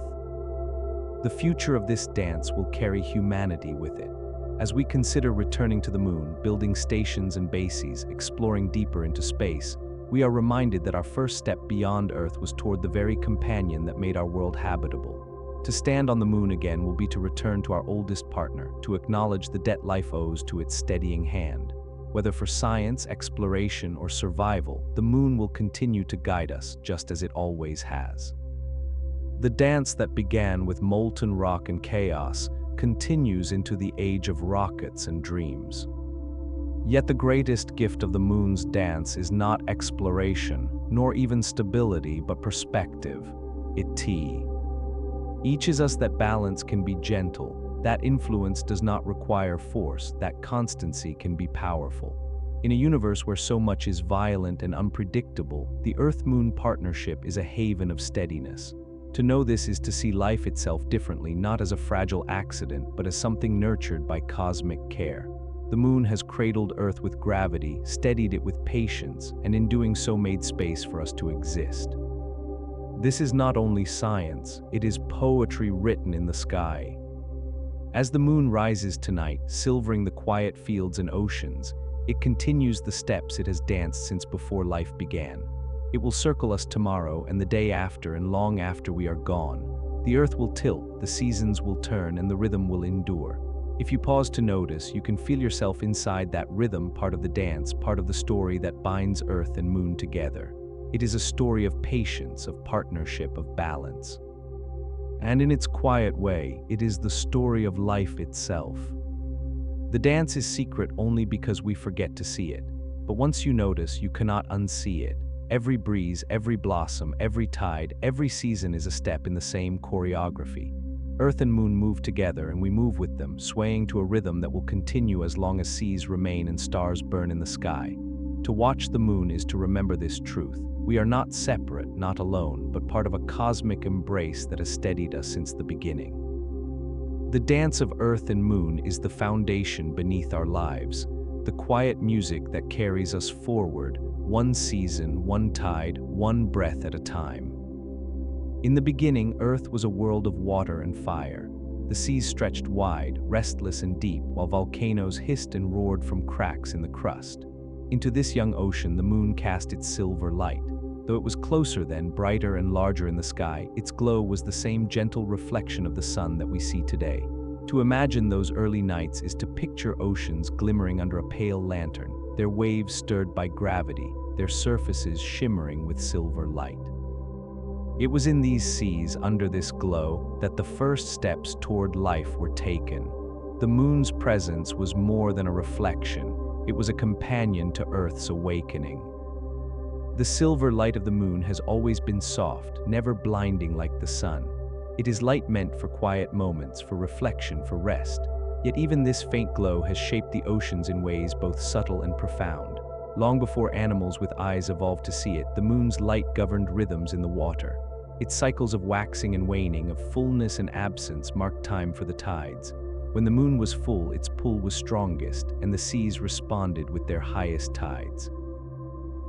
The future of this dance will carry humanity with it. As we consider returning to the moon, building stations and bases, exploring deeper into space, we are reminded that our first step beyond Earth was toward the very companion that made our world habitable. To stand on the moon again will be to return to our oldest partner, to acknowledge the debt life owes to its steadying hand. Whether for science, exploration, or survival, the moon will continue to guide us, just as it always has. The dance that began with molten rock and chaos continues into the age of rockets and dreams. Yet the greatest gift of the moon's dance is not exploration, nor even stability, but perspective. It teaches us that balance can be gentle, that influence does not require force, that constancy can be powerful. In a universe where so much is violent and unpredictable, the Earth-Moon partnership is a haven of steadiness. To know this is to see life itself differently, not as a fragile accident, but as something nurtured by cosmic care. The moon has cradled Earth with gravity, steadied it with patience, and in doing so made space for us to exist. This is not only science, it is poetry written in the sky. As the moon rises tonight, silvering the quiet fields and oceans, it continues the steps it has danced since before life began. It will circle us tomorrow and the day after and long after we are gone. The earth will tilt, the seasons will turn, and the rhythm will endure. If you pause to notice, you can feel yourself inside that rhythm, part of the dance, part of the story that binds earth and moon together. It is a story of patience, of partnership, of balance. And in its quiet way, it is the story of life itself. The dance is secret only because we forget to see it. But once you notice, you cannot unsee it. Every breeze, every blossom, every tide, every season is a step in the same choreography. Earth and moon move together, and we move with them, swaying to a rhythm that will continue as long as seas remain and stars burn in the sky. To watch the moon is to remember this truth. We are not separate, not alone, but part of a cosmic embrace that has steadied us since the beginning. The dance of earth and moon is the foundation beneath our lives, the quiet music that carries us forward, one season, one tide, one breath at a time. In the beginning, Earth was a world of water and fire. The seas stretched wide, restless and deep, while volcanoes hissed and roared from cracks in the crust. Into this young ocean, the moon cast its silver light. Though it was closer then, brighter and larger in the sky, its glow was the same gentle reflection of the sun that we see today. To imagine those early nights is to picture oceans glimmering under a pale lantern, their waves stirred by gravity, their surfaces shimmering with silver light. It was in these seas, under this glow, that the first steps toward life were taken. The moon's presence was more than a reflection. It was a companion to Earth's awakening. The silver light of the moon has always been soft, never blinding like the sun. It is light meant for quiet moments, for reflection, for rest. Yet even this faint glow has shaped the oceans in ways both subtle and profound. Long before animals with eyes evolved to see it, the moon's light governed rhythms in the water. Its cycles of waxing and waning, of fullness and absence, marked time for the tides. When the moon was full, its pull was strongest, and the seas responded with their highest tides.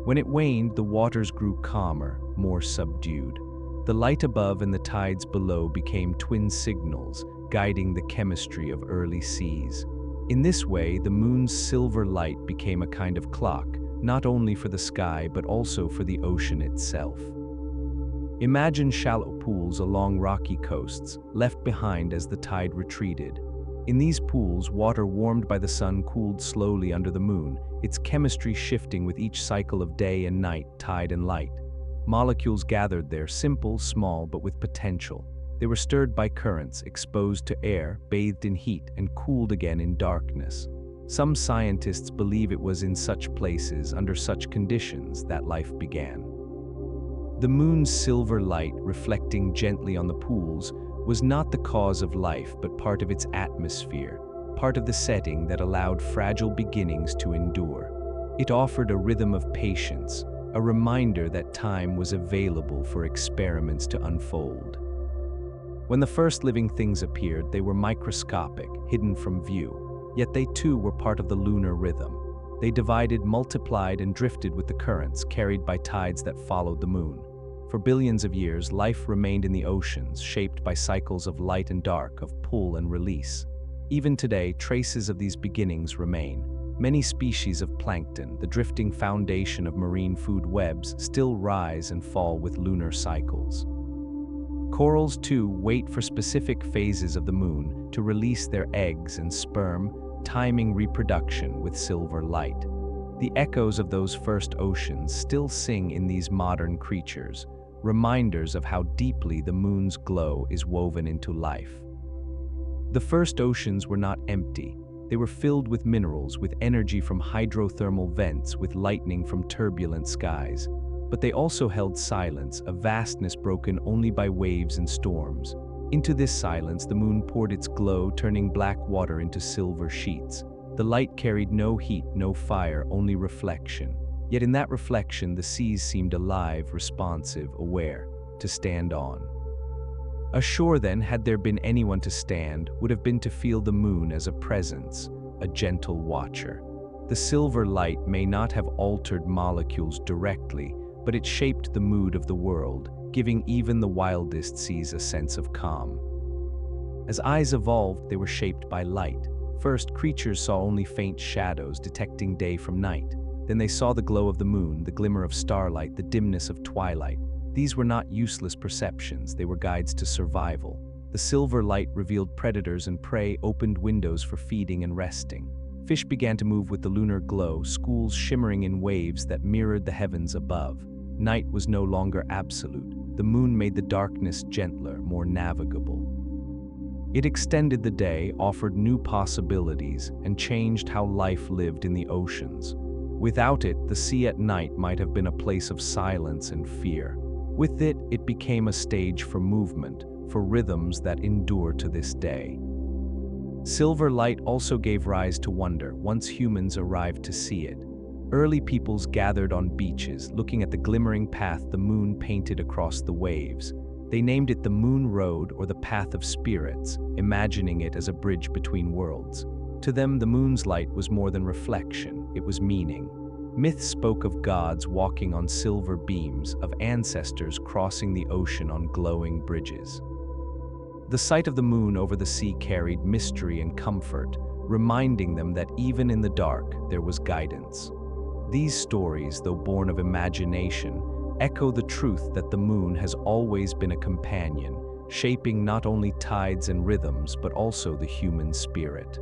When it waned, the waters grew calmer, more subdued. The light above and the tides below became twin signals, guiding the chemistry of early seas. In this way, the moon's silver light became a kind of clock, not only for the sky but also for the ocean itself. Imagine shallow pools along rocky coasts, left behind as the tide retreated. In these pools, water warmed by the sun cooled slowly under the moon, its chemistry shifting with each cycle of day and night, tide and light. Molecules gathered there, simple, small, but with potential. They were stirred by currents, exposed to air, bathed in heat, and cooled again in darkness. Some scientists believe it was in such places, under such conditions, that life began. The moon's silver light, reflecting gently on the pools, was not the cause of life, but part of its atmosphere, part of the setting that allowed fragile beginnings to endure. It offered a rhythm of patience, a reminder that time was available for experiments to unfold. When the first living things appeared, they were microscopic, hidden from view, yet they too were part of the lunar rhythm. They divided, multiplied, and drifted with the currents, carried by tides that followed the moon. For billions of years, life remained in the oceans, shaped by cycles of light and dark, of pull and release. Even today, traces of these beginnings remain. Many species of plankton, the drifting foundation of marine food webs, still rise and fall with lunar cycles. Corals, too, wait for specific phases of the moon to release their eggs and sperm, timing reproduction with silver light. The echoes of those first oceans still sing in these modern creatures, reminders of how deeply the moon's glow is woven into life. The first oceans were not empty. They were filled with minerals, with energy from hydrothermal vents, with lightning from turbulent skies. But they also held silence, a vastness broken only by waves and storms. Into this silence, the moon poured its glow, turning black water into silver sheets. The light carried no heat, no fire, only reflection. Yet in that reflection, the seas seemed alive, responsive, aware, to stand on. A shore then, had there been anyone to stand, would have been to feel the moon as a presence, a gentle watcher. The silver light may not have altered molecules directly, but it shaped the mood of the world, giving even the wildest seas a sense of calm. As eyes evolved, they were shaped by light. First, creatures saw only faint shadows, detecting day from night. Then they saw the glow of the moon, the glimmer of starlight, the dimness of twilight. These were not useless perceptions, they were guides to survival. The silver light revealed predators and prey, opened windows for feeding and resting. Fish began to move with the lunar glow, schools shimmering in waves that mirrored the heavens above. Night was no longer absolute. The moon made the darkness gentler, more navigable. It extended the day, offered new possibilities, and changed how life lived in the oceans. Without it, the sea at night might have been a place of silence and fear. With it, it became a stage for movement, for rhythms that endure to this day. Silver light also gave rise to wonder once humans arrived to see it. Early peoples gathered on beaches, looking at the glimmering path the moon painted across the waves. They named it the Moon Road or the Path of Spirits, imagining it as a bridge between worlds. To them, the moon's light was more than reflection, it was meaning. Myths spoke of gods walking on silver beams, of ancestors crossing the ocean on glowing bridges. The sight of the moon over the sea carried mystery and comfort, reminding them that even in the dark there was guidance. These stories, though born of imagination, echo the truth that the moon has always been a companion, shaping not only tides and rhythms but also the human spirit.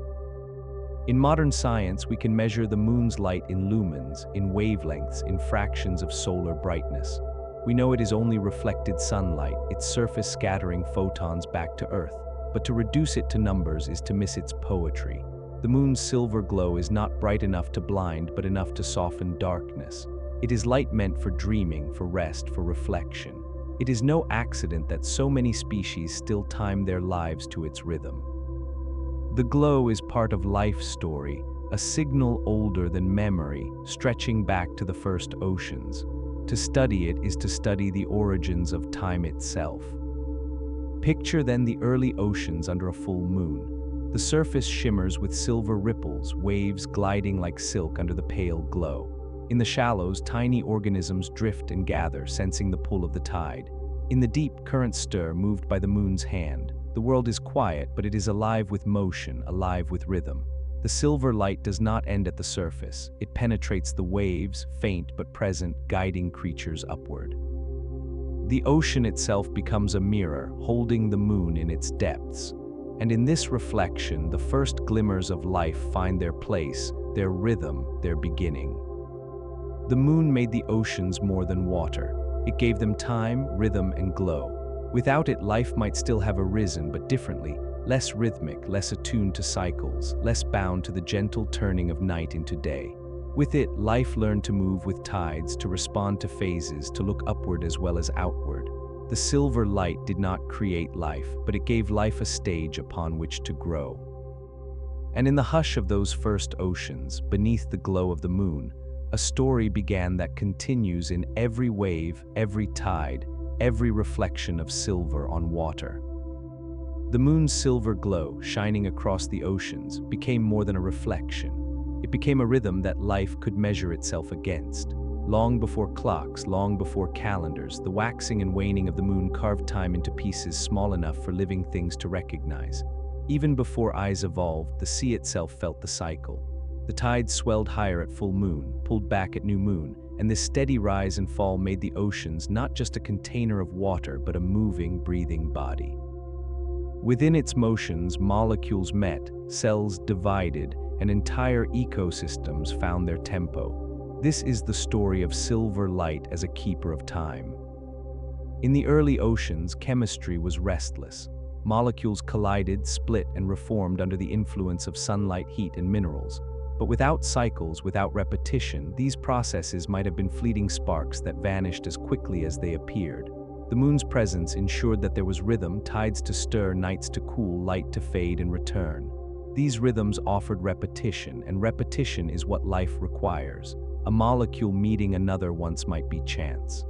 In modern science, we can measure the moon's light in lumens, in wavelengths, in fractions of solar brightness. We know it is only reflected sunlight, its surface scattering photons back to Earth, but to reduce it to numbers is to miss its poetry. The moon's silver glow is not bright enough to blind, but enough to soften darkness. It is light meant for dreaming, for rest, for reflection. It is no accident that so many species still time their lives to its rhythm. The glow is part of life's story, a signal older than memory, stretching back to the first oceans. To study it is to study the origins of time itself. Picture then the early oceans under a full moon. The surface shimmers with silver ripples, waves gliding like silk under the pale glow. In the shallows, tiny organisms drift and gather, sensing the pull of the tide. In the deep, currents stir, moved by the moon's hand. The world is quiet, but it is alive with motion, alive with rhythm. The silver light does not end at the surface. It penetrates the waves, faint but present, guiding creatures upward. The ocean itself becomes a mirror, holding the moon in its depths. And in this reflection, the first glimmers of life find their place, their rhythm, their beginning. The moon made the oceans more than water. It gave them time, rhythm, and glow. Without it, life might still have arisen, but differently, less rhythmic, less attuned to cycles, less bound to the gentle turning of night into day. With it, life learned to move with tides, to respond to phases, to look upward as well as outward. The silver light did not create life, but it gave life a stage upon which to grow. And in the hush of those first oceans, beneath the glow of the moon, a story began that continues in every wave, every tide, every reflection of silver on water. The moon's silver glow, shining across the oceans, became more than a reflection. It became a rhythm that life could measure itself against. Long before clocks, long before calendars, the waxing and waning of the moon carved time into pieces small enough for living things to recognize. Even before eyes evolved, the sea itself felt the cycle. The tides swelled higher at full moon, pulled back at new moon, and this steady rise and fall made the oceans not just a container of water, but a moving, breathing body. Within its motions, molecules met, cells divided, and entire ecosystems found their tempo. This is the story of silver light as a keeper of time. In the early oceans, chemistry was restless. Molecules collided, split, and reformed under the influence of sunlight, heat, and minerals. But without cycles, without repetition, these processes might have been fleeting sparks that vanished as quickly as they appeared. The moon's presence ensured that there was rhythm, tides to stir, nights to cool, light to fade and return. These rhythms offered repetition, and repetition is what life requires. A molecule meeting another once might be chance.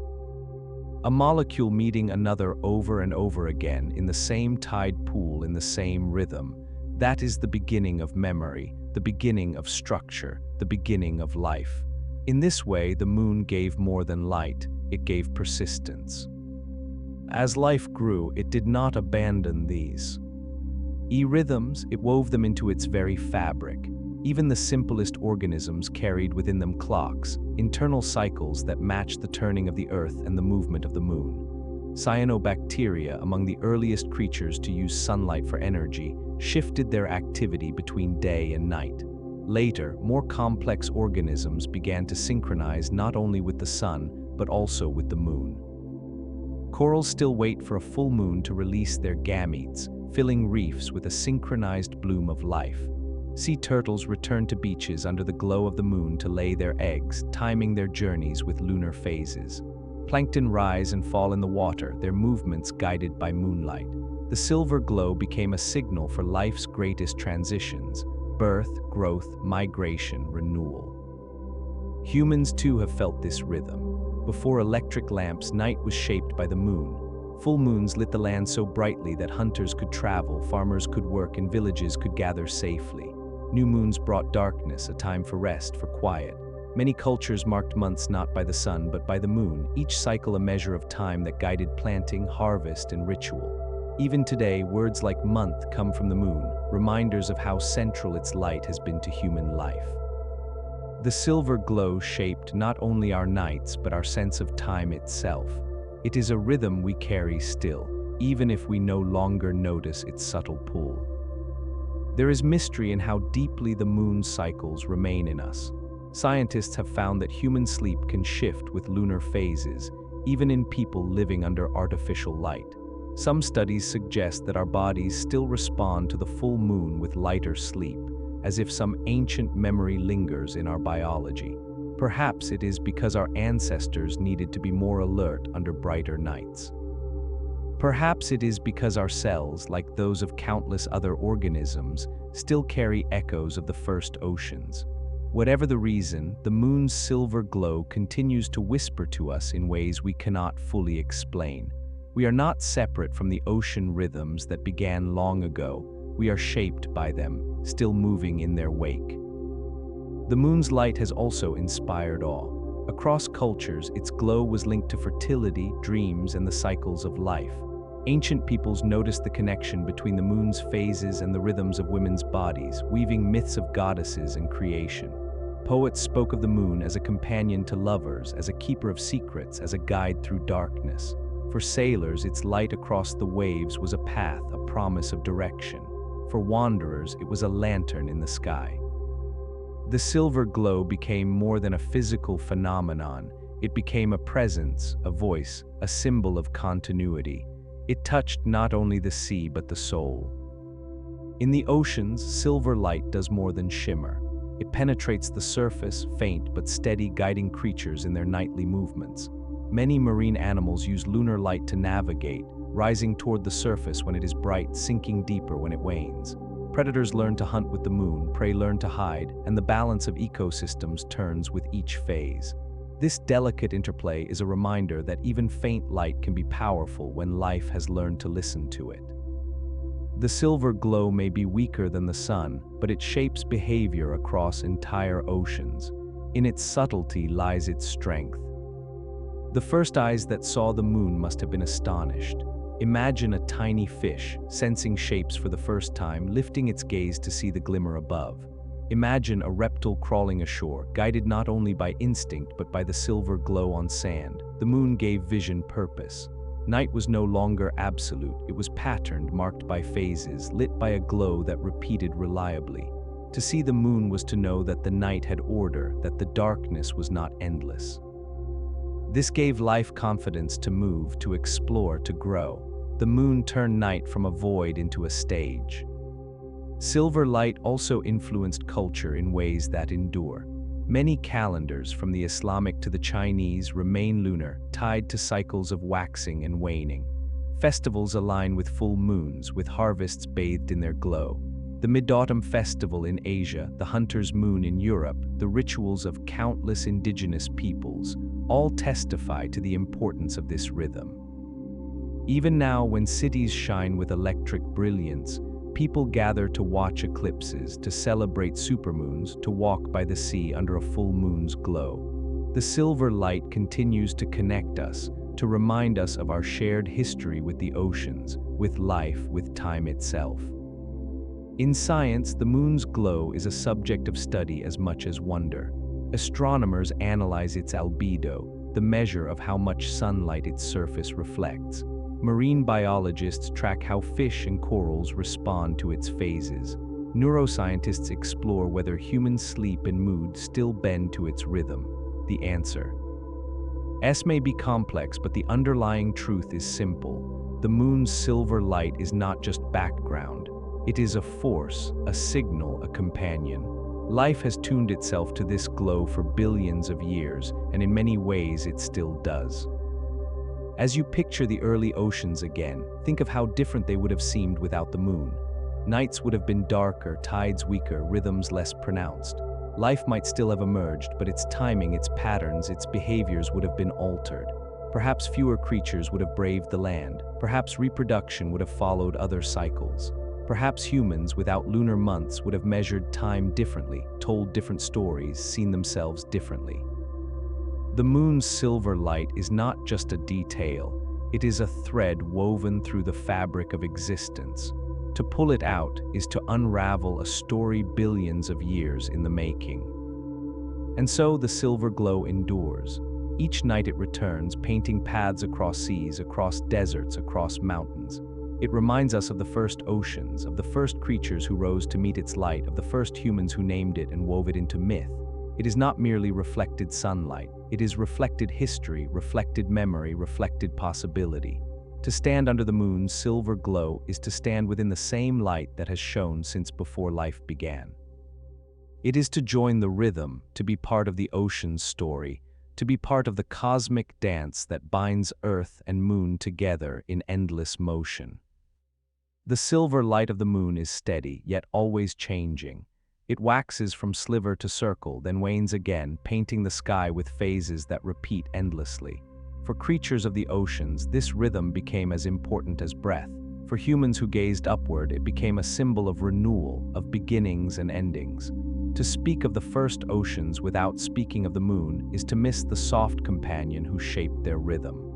A molecule meeting another over and over again in the same tide pool, in the same rhythm. That is the beginning of memory, the beginning of structure, the beginning of life. In this way, the moon gave more than light, it gave persistence. As life grew, it did not abandon these rhythms, it wove them into its very fabric. Even the simplest organisms carried within them clocks, internal cycles that matched the turning of the earth and the movement of the moon. Cyanobacteria, among the earliest creatures to use sunlight for energy, shifted their activity between day and night. Later, more complex organisms began to synchronize not only with the sun, but also with the moon. Corals still wait for a full moon to release their gametes, filling reefs with a synchronized bloom of life. Sea turtles return to beaches under the glow of the moon to lay their eggs, timing their journeys with lunar phases. Plankton rise and fall in the water, their movements guided by moonlight. The silver glow became a signal for life's greatest transitions: birth, growth, migration, renewal. Humans too have felt this rhythm. Before electric lamps, night was shaped by the moon. Full moons lit the land so brightly that hunters could travel, farmers could work, and villages could gather safely. New moons brought darkness, a time for rest, for quiet. Many cultures marked months not by the sun, but by the moon, each cycle a measure of time that guided planting, harvest, and ritual. Even today, words like month come from the moon, reminders of how central its light has been to human life. The silver glow shaped not only our nights but our sense of time itself. It is a rhythm we carry still, even if we no longer notice its subtle pull. There is mystery in how deeply the moon's cycles remain in us. Scientists have found that human sleep can shift with lunar phases, even in people living under artificial light. Some studies suggest that our bodies still respond to the full moon with lighter sleep, as if some ancient memory lingers in our biology. Perhaps it is because our ancestors needed to be more alert under brighter nights. Perhaps it is because our cells, like those of countless other organisms, still carry echoes of the first oceans. Whatever the reason, the moon's silver glow continues to whisper to us in ways we cannot fully explain. We are not separate from the ocean rhythms that began long ago. We are shaped by them, still moving in their wake. The moon's light has also inspired awe. Across cultures, its glow was linked to fertility, dreams, and the cycles of life. Ancient peoples noticed the connection between the moon's phases and the rhythms of women's bodies, weaving myths of goddesses and creation. Poets spoke of the moon as a companion to lovers, as a keeper of secrets, as a guide through darkness. For sailors, its light across the waves was a path, a promise of direction. For wanderers, it was a lantern in the sky. The silver glow became more than a physical phenomenon. It became a presence, a voice, a symbol of continuity. It touched not only the sea but the soul. In the oceans, silver light does more than shimmer. It penetrates the surface, faint but steady, guiding creatures in their nightly movements. Many marine animals use lunar light to navigate, rising toward the surface when it is bright, sinking deeper when it wanes. Predators learn to hunt with the moon, prey learn to hide, and the balance of ecosystems turns with each phase. This delicate interplay is a reminder that even faint light can be powerful when life has learned to listen to it. The silver glow may be weaker than the sun, but it shapes behavior across entire oceans. In its subtlety lies its strength. The first eyes that saw the moon must have been astonished. Imagine a tiny fish, sensing shapes for the first time, lifting its gaze to see the glimmer above. Imagine a reptile crawling ashore, guided not only by instinct but by the silver glow on sand. The moon gave vision purpose. Night was no longer absolute, it was patterned, marked by phases, lit by a glow that repeated reliably. To see the moon was to know that the night had order, that the darkness was not endless. This gave life confidence to move, to explore, to grow. The moon turned night from a void into a stage. Silver light also influenced culture in ways that endure. Many calendars, from the Islamic to the Chinese, remain lunar, tied to cycles of waxing and waning. Festivals align with full moons, with harvests bathed in their glow. The Mid-Autumn Festival in Asia, the Hunter's Moon in Europe, the rituals of countless indigenous peoples, all testify to the importance of this rhythm. Even now, when cities shine with electric brilliance, people gather to watch eclipses, to celebrate supermoons, to walk by the sea under a full moon's glow. The silver light continues to connect us, to remind us of our shared history with the oceans, with life, with time itself. In science, the moon's glow is a subject of study as much as wonder. Astronomers analyze its albedo, the measure of how much sunlight its surface reflects. Marine biologists track how fish and corals respond to its phases. Neuroscientists explore whether human sleep and mood still bend to its rhythm. The answer: S may be complex, but the underlying truth is simple. The moon's silver light is not just background. It is a force, a signal, a companion. Life has tuned itself to this glow for billions of years, and in many ways it still does. As you picture the early oceans again, think of how different they would have seemed without the moon. Nights would have been darker, tides weaker, rhythms less pronounced. Life might still have emerged, but its timing, its patterns, its behaviors would have been altered. Perhaps fewer creatures would have braved the land. Perhaps reproduction would have followed other cycles. Perhaps humans, without lunar months, would have measured time differently, told different stories, seen themselves differently. The moon's silver light is not just a detail, it is a thread woven through the fabric of existence. To pull it out is to unravel a story billions of years in the making. And so the silver glow endures. Each night it returns, painting paths across seas, across deserts, across mountains. It reminds us of the first oceans, of the first creatures who rose to meet its light, of the first humans who named it and wove it into myth. It is not merely reflected sunlight. It is reflected history, reflected memory, reflected possibility. To stand under the moon's silver glow is to stand within the same light that has shone since before life began. It is to join the rhythm, to be part of the ocean's story, to be part of the cosmic dance that binds earth and moon together in endless motion. The silver light of the moon is steady, yet always changing. It waxes from sliver to circle, then wanes again, painting the sky with phases that repeat endlessly. For creatures of the oceans, this rhythm became as important as breath. For humans who gazed upward, it became a symbol of renewal, of beginnings and endings. To speak of the first oceans without speaking of the moon is to miss the soft companion who shaped their rhythm.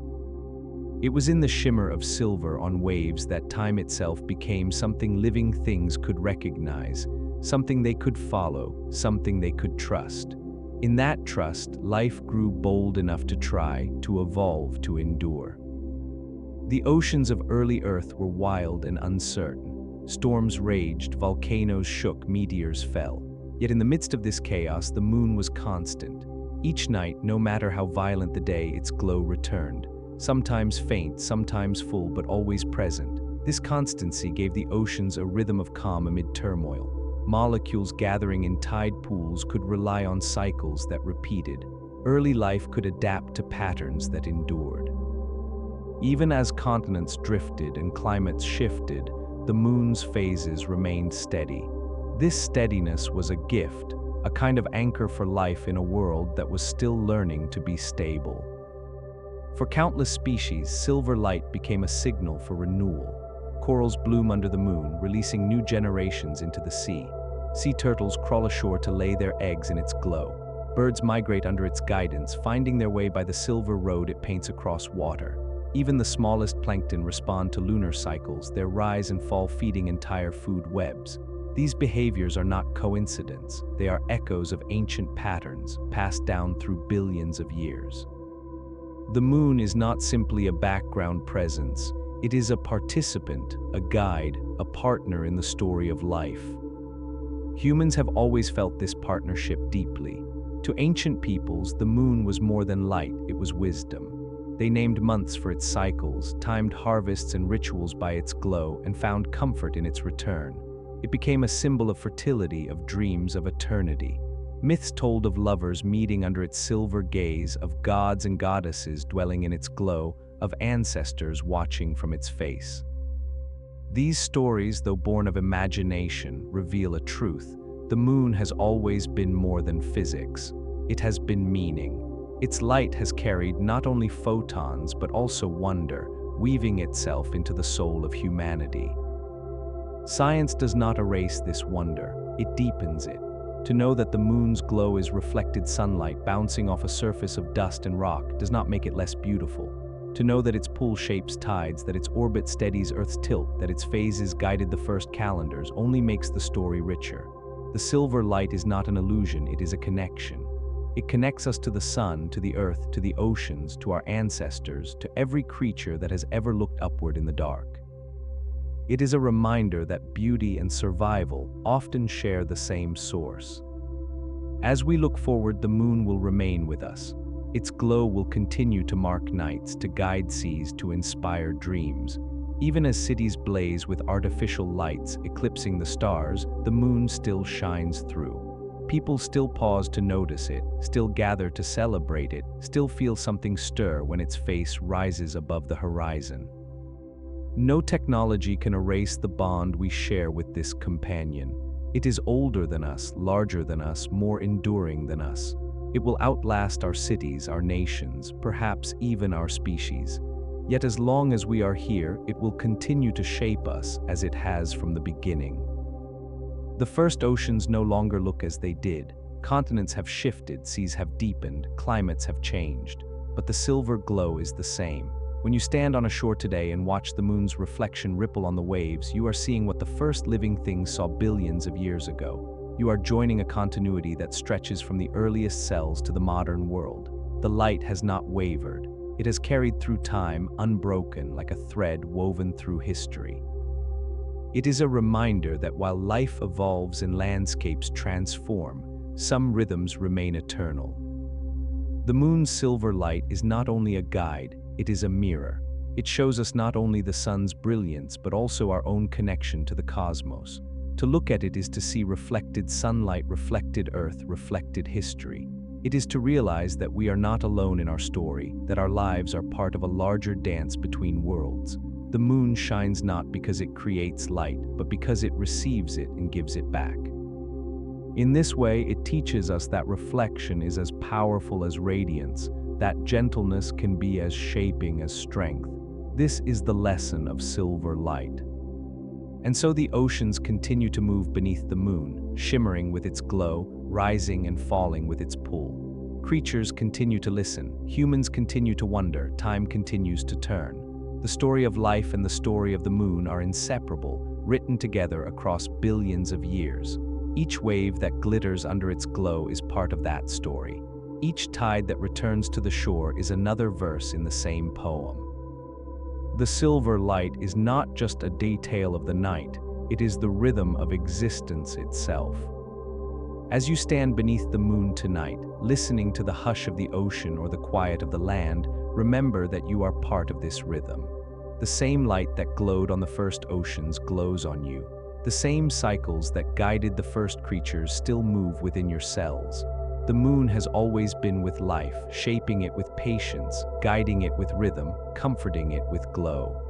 It was in the shimmer of silver on waves that time itself became something living things could recognize, something they could follow, something they could trust. In that trust, life grew bold enough to try, to evolve, to endure. The oceans of early Earth were wild and uncertain. Storms raged, volcanoes shook, meteors fell. Yet in the midst of this chaos, the moon was constant. Each night, no matter how violent the day, its glow returned. Sometimes faint, sometimes full, but always present. This constancy gave the oceans a rhythm of calm amid turmoil. Molecules gathering in tide pools could rely on cycles that repeated. Early life could adapt to patterns that endured. Even as continents drifted and climates shifted, the moon's phases remained steady. This steadiness was a gift, a kind of anchor for life in a world that was still learning to be stable. For countless species, silver light became a signal for renewal. Corals bloom under the moon, releasing new generations into the sea. Sea turtles crawl ashore to lay their eggs in its glow. Birds migrate under its guidance, finding their way by the silver road it paints across water. Even the smallest plankton respond to lunar cycles, their rise and fall feeding entire food webs. These behaviors are not coincidence. They are echoes of ancient patterns, passed down through billions of years. The moon is not simply a background presence. It is a participant, a guide, a partner in the story of life. Humans have always felt this partnership deeply. To ancient peoples, the moon was more than light, it was wisdom. They named months for its cycles, timed harvests and rituals by its glow, and found comfort in its return. It became a symbol of fertility, of dreams, of eternity. Myths told of lovers meeting under its silver gaze, of gods and goddesses dwelling in its glow, of ancestors watching from its face. These stories, though born of imagination, reveal a truth. The moon has always been more than physics. It has been meaning. Its light has carried not only photons but also wonder, weaving itself into the soul of humanity. Science does not erase this wonder, it deepens it. To know that the moon's glow is reflected sunlight bouncing off a surface of dust and rock does not make it less beautiful. To know that its pull shapes tides, that its orbit steadies Earth's tilt, that its phases guided the first calendars only makes the story richer. The silver light is not an illusion, it is a connection. It connects us to the sun, to the earth, to the oceans, to our ancestors, to every creature that has ever looked upward in the dark. It is a reminder that beauty and survival often share the same source. As we look forward, the moon will remain with us. Its glow will continue to mark nights, to guide seas, to inspire dreams. Even as cities blaze with artificial lights eclipsing the stars, the moon still shines through. People still pause to notice it, still gather to celebrate it, still feel something stir when its face rises above the horizon. No technology can erase the bond we share with this companion. It is older than us, larger than us, more enduring than us. It will outlast our cities, our nations, perhaps even our species. Yet as long as we are here, it will continue to shape us as it has from the beginning. The first oceans no longer look as they did. Continents have shifted, seas have deepened, climates have changed. But the silver glow is the same. When you stand on a shore today and watch the moon's reflection ripple on the waves, you are seeing what the first living things saw billions of years ago. You are joining a continuity that stretches from the earliest cells to the modern world. The light has not wavered. It has carried through time, unbroken, like a thread woven through history. It is a reminder that while life evolves and landscapes transform, some rhythms remain eternal. The moon's silver light is not only a guide, it is a mirror. It shows us not only the sun's brilliance, but also our own connection to the cosmos. To look at it is to see reflected sunlight, reflected earth, reflected history. It is to realize that we are not alone in our story, that our lives are part of a larger dance between worlds. The moon shines not because it creates light, but because it receives it and gives it back. In this way, it teaches us that reflection is as powerful as radiance, that gentleness can be as shaping as strength. This is the lesson of silver light. And so the oceans continue to move beneath the moon, shimmering with its glow, rising and falling with its pull. Creatures continue to listen, humans continue to wonder, time continues to turn. The story of life and the story of the moon are inseparable, written together across billions of years. Each wave that glitters under its glow is part of that story. Each tide that returns to the shore is another verse in the same poem. The silver light is not just a detail of the night, it is the rhythm of existence itself. As you stand beneath the moon tonight, listening to the hush of the ocean or the quiet of the land, remember that you are part of this rhythm. The same light that glowed on the first oceans glows on you. The same cycles that guided the first creatures still move within your cells. The moon has always been with life, shaping it with patience, guiding it with rhythm, comforting it with glow.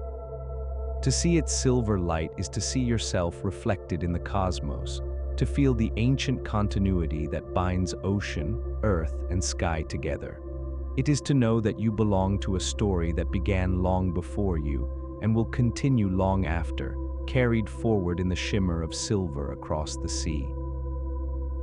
To see its silver light is to see yourself reflected in the cosmos, to feel the ancient continuity that binds ocean, earth, and sky together. It is to know that you belong to a story that began long before you and will continue long after, carried forward in the shimmer of silver across the sea.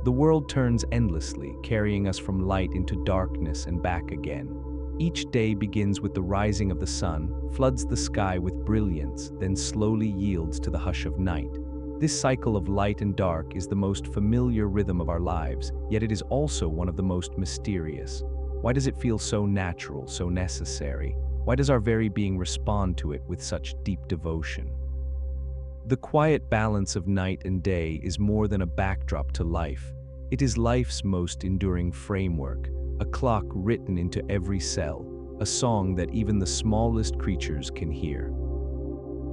The world turns endlessly, carrying us from light into darkness and back again. Each day begins with the rising of the sun, floods the sky with brilliance, then slowly yields to the hush of night. This cycle of light and dark is the most familiar rhythm of our lives, yet it is also one of the most mysterious. Why does it feel so natural, so necessary? Why does our very being respond to it with such deep devotion? The quiet balance of night and day is more than a backdrop to life. It is life's most enduring framework, a clock written into every cell, a song that even the smallest creatures can hear.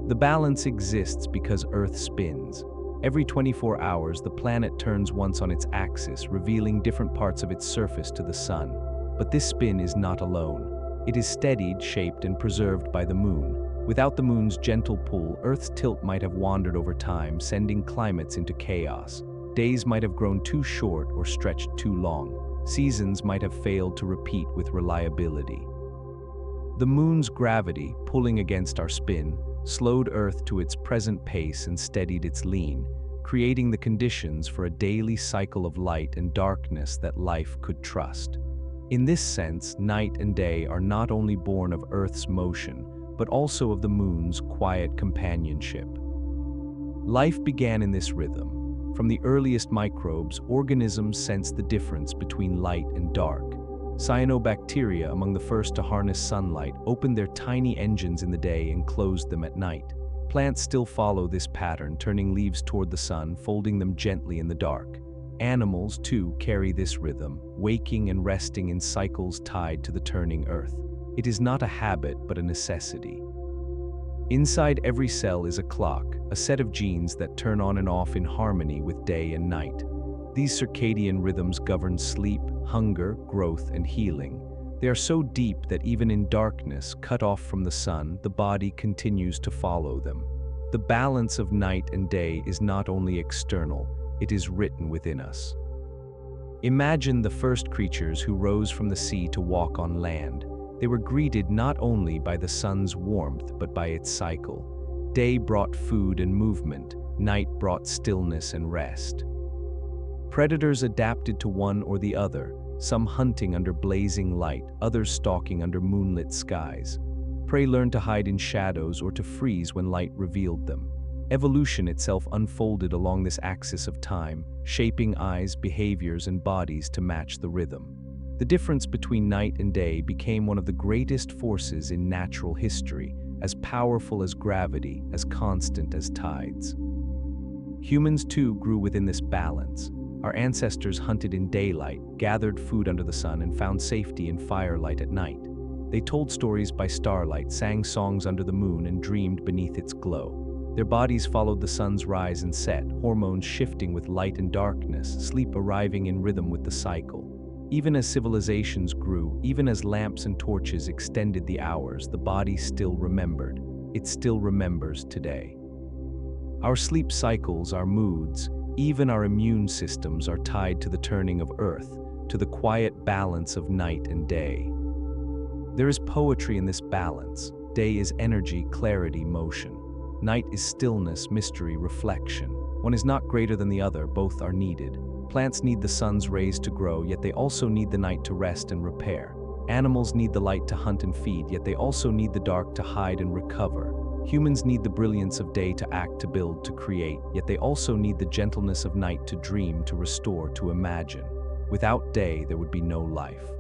The balance exists because Earth spins. Every 24 hours, the planet turns once on its axis, revealing different parts of its surface to the sun. But this spin is not alone. It is steadied, shaped, and preserved by the moon. Without the moon's gentle pull, Earth's tilt might have wandered over time, sending climates into chaos. Days might have grown too short or stretched too long. Seasons might have failed to repeat with reliability. The moon's gravity, pulling against our spin, slowed Earth to its present pace and steadied its lean, creating the conditions for a daily cycle of light and darkness that life could trust. In this sense, night and day are not only born of Earth's motion, but also of the moon's quiet companionship. Life began in this rhythm. From the earliest microbes, organisms sensed the difference between light and dark. Cyanobacteria, among the first to harness sunlight, opened their tiny engines in the day and closed them at night. Plants still follow this pattern, turning leaves toward the sun, folding them gently in the dark. Animals, too, carry this rhythm, waking and resting in cycles tied to the turning earth. It is not a habit, but a necessity. Inside every cell is a clock, a set of genes that turn on and off in harmony with day and night. These circadian rhythms govern sleep, hunger, growth, and healing. They are so deep that even in darkness, cut off from the sun, the body continues to follow them. The balance of night and day is not only external, it is written within us. Imagine the first creatures who rose from the sea to walk on land. They were greeted not only by the sun's warmth, but by its cycle. Day brought food and movement, night brought stillness and rest. Predators adapted to one or the other, some hunting under blazing light, others stalking under moonlit skies. Prey learned to hide in shadows or to freeze when light revealed them. Evolution itself unfolded along this axis of time, shaping eyes, behaviors, and bodies to match the rhythm. The difference between night and day became one of the greatest forces in natural history, as powerful as gravity, as constant as tides. Humans too grew within this balance. Our ancestors hunted in daylight, gathered food under the sun, and found safety in firelight at night. They told stories by starlight, sang songs under the moon, and dreamed beneath its glow. Their bodies followed the sun's rise and set, hormones shifting with light and darkness, sleep arriving in rhythm with the cycle. Even as civilizations grew, even as lamps and torches extended the hours, the body still remembered. It still remembers today. Our sleep cycles, our moods, even our immune systems are tied to the turning of Earth, to the quiet balance of night and day. There is poetry in this balance. Day is energy, clarity, motion. Night is stillness, mystery, reflection. One is not greater than the other, both are needed. Plants need the sun's rays to grow, yet they also need the night to rest and repair. Animals need the light to hunt and feed, yet they also need the dark to hide and recover. Humans need the brilliance of day to act, to build, to create, yet they also need the gentleness of night to dream, to restore, to imagine. Without day, there would be no life.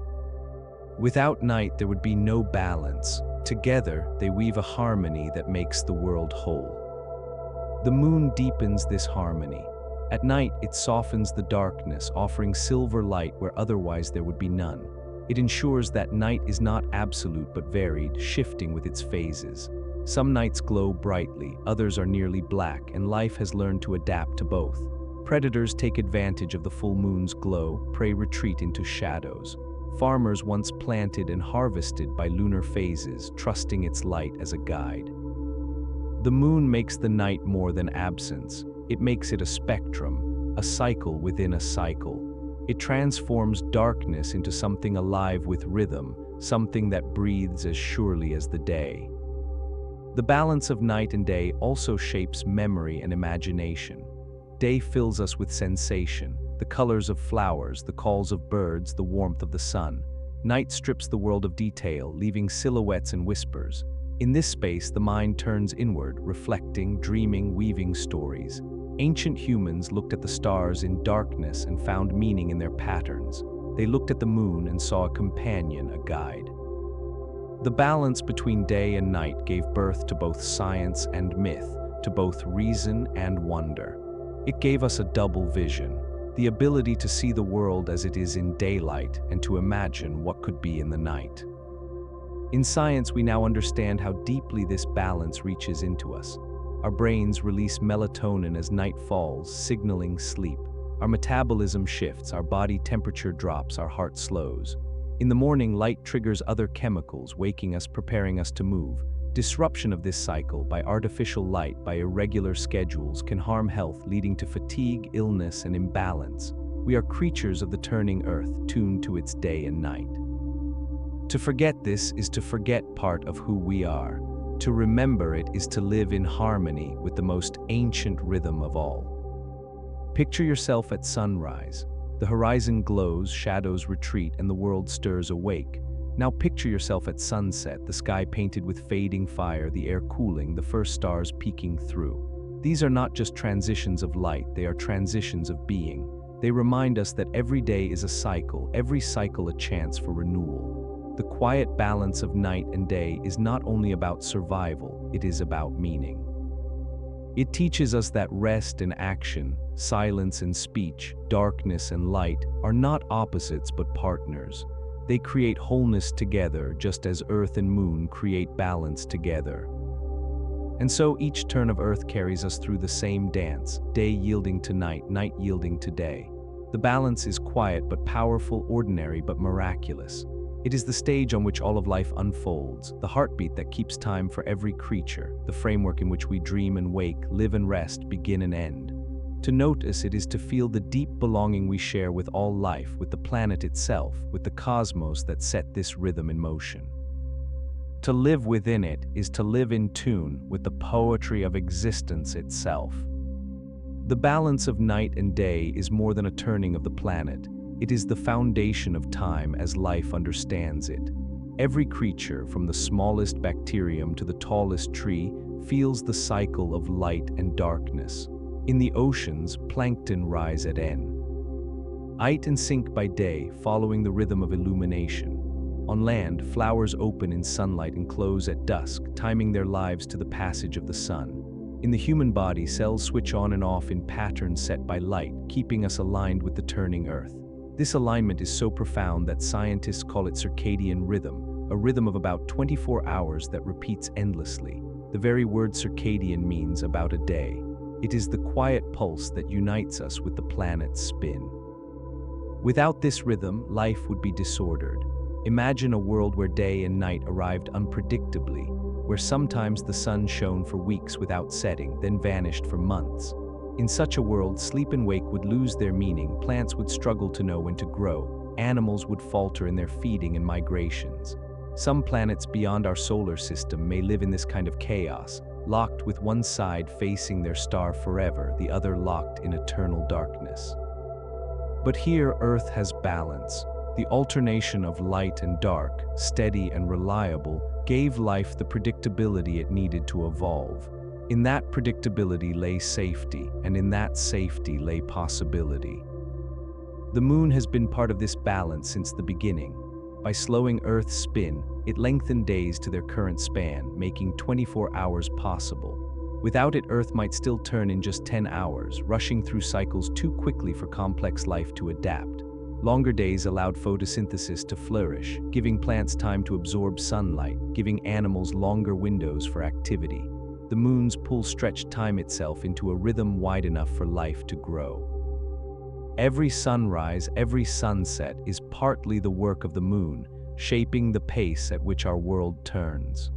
Without night, there would be no balance. Together, they weave a harmony that makes the world whole. The moon deepens this harmony. At night, it softens the darkness, offering silver light where otherwise there would be none. It ensures that night is not absolute but varied, shifting with its phases. Some nights glow brightly, others are nearly black, and life has learned to adapt to both. Predators take advantage of the full moon's glow, prey retreat into shadows. Farmers once planted and harvested by lunar phases, trusting its light as a guide. The moon makes the night more than absence. It makes it a spectrum, a cycle within a cycle. It transforms darkness into something alive with rhythm, something that breathes as surely as the day. The balance of night and day also shapes memory and imagination. Day fills us with sensation, the colors of flowers, the calls of birds, the warmth of the sun. Night strips the world of detail, leaving silhouettes and whispers. In this space, the mind turns inward, reflecting, dreaming, weaving stories. Ancient humans looked at the stars in darkness and found meaning in their patterns. They looked at the moon and saw a companion, a guide. The balance between day and night gave birth to both science and myth, to both reason and wonder. It gave us a double vision, the ability to see the world as it is in daylight and to imagine what could be in the night. In science, we now understand how deeply this balance reaches into us. Our brains release melatonin as night falls, signaling sleep. Our metabolism shifts, our body temperature drops, our heart slows. In the morning, light triggers other chemicals, waking us, preparing us to move. Disruption of this cycle by artificial light, by irregular schedules, can harm health, leading to fatigue, illness, and imbalance. We are creatures of the turning earth, tuned to its day and night. To forget this is to forget part of who we are. To remember it is to live in harmony with the most ancient rhythm of all. Picture yourself at sunrise. The horizon glows, shadows retreat, and the world stirs awake. Now picture yourself at sunset, the sky painted with fading fire, the air cooling, the first stars peeking through. These are not just transitions of light, they are transitions of being. They remind us that every day is a cycle, every cycle a chance for renewal. The quiet balance of night and day is not only about survival, it is about meaning. It teaches us that rest and action, silence and speech, darkness and light are not opposites but partners. They create wholeness together, just as earth and moon create balance together. And so each turn of earth carries us through the same dance, day yielding to night, night yielding to day. The balance is quiet but powerful, ordinary but miraculous. It is the stage on which all of life unfolds, the heartbeat that keeps time for every creature, the framework in which we dream and wake, live and rest, begin and end. To notice it is to feel the deep belonging we share with all life, with the planet itself, with the cosmos that set this rhythm in motion. To live within it is to live in tune with the poetry of existence itself. The balance of night and day is more than a turning of the planet. It is the foundation of time as life understands it. Every creature, from the smallest bacterium to the tallest tree, feels the cycle of light and darkness. In the oceans, plankton rise at N. Ite and sink by day, following the rhythm of illumination. On land, flowers open in sunlight and close at dusk, timing their lives to the passage of the sun. In the human body, cells switch on and off in patterns set by light, keeping us aligned with the turning earth. This alignment is so profound that scientists call it circadian rhythm, a rhythm of about 24 hours that repeats endlessly. The very word circadian means about a day. It is the quiet pulse that unites us with the planet's spin. Without this rhythm, life would be disordered. Imagine a world where day and night arrived unpredictably, where sometimes the sun shone for weeks without setting, then vanished for months. In such a world, sleep and wake would lose their meaning, plants would struggle to know when to grow, animals would falter in their feeding and migrations. Some planets beyond our solar system may live in this kind of chaos, locked with one side facing their star forever, the other locked in eternal darkness. But here, Earth has balance. The alternation of light and dark, steady and reliable, gave life the predictability it needed to evolve. In that predictability lay safety, and in that safety lay possibility. The moon has been part of this balance since the beginning. By slowing Earth's spin, it lengthened days to their current span, making 24 hours possible. Without it, Earth might still turn in just 10 hours, rushing through cycles too quickly for complex life to adapt. Longer days allowed photosynthesis to flourish, giving plants time to absorb sunlight, giving animals longer windows for activity. The moon's pull stretched time itself into a rhythm wide enough for life to grow. Every sunrise, every sunset is partly the work of the moon, shaping the pace at which our world turns.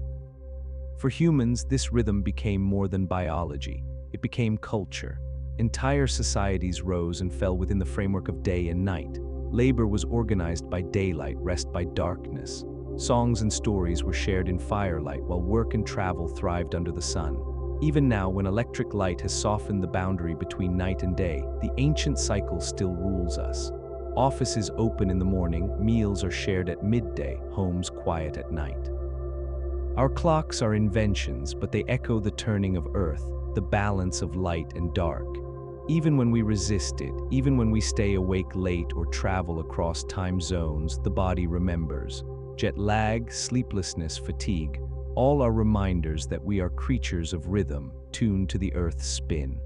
For humans, this rhythm became more than biology. It became culture. Entire societies rose and fell within the framework of day and night. Labor was organized by daylight, rest by darkness. Songs and stories were shared in firelight, while work and travel thrived under the sun. Even now, when electric light has softened the boundary between night and day, the ancient cycle still rules us. Offices open in the morning, meals are shared at midday, homes quiet at night. Our clocks are inventions, but they echo the turning of Earth, the balance of light and dark. Even when we resist it, even when we stay awake late or travel across time zones, the body remembers. Jet lag, sleeplessness, fatigue, all are reminders that we are creatures of rhythm, tuned to the Earth's spin.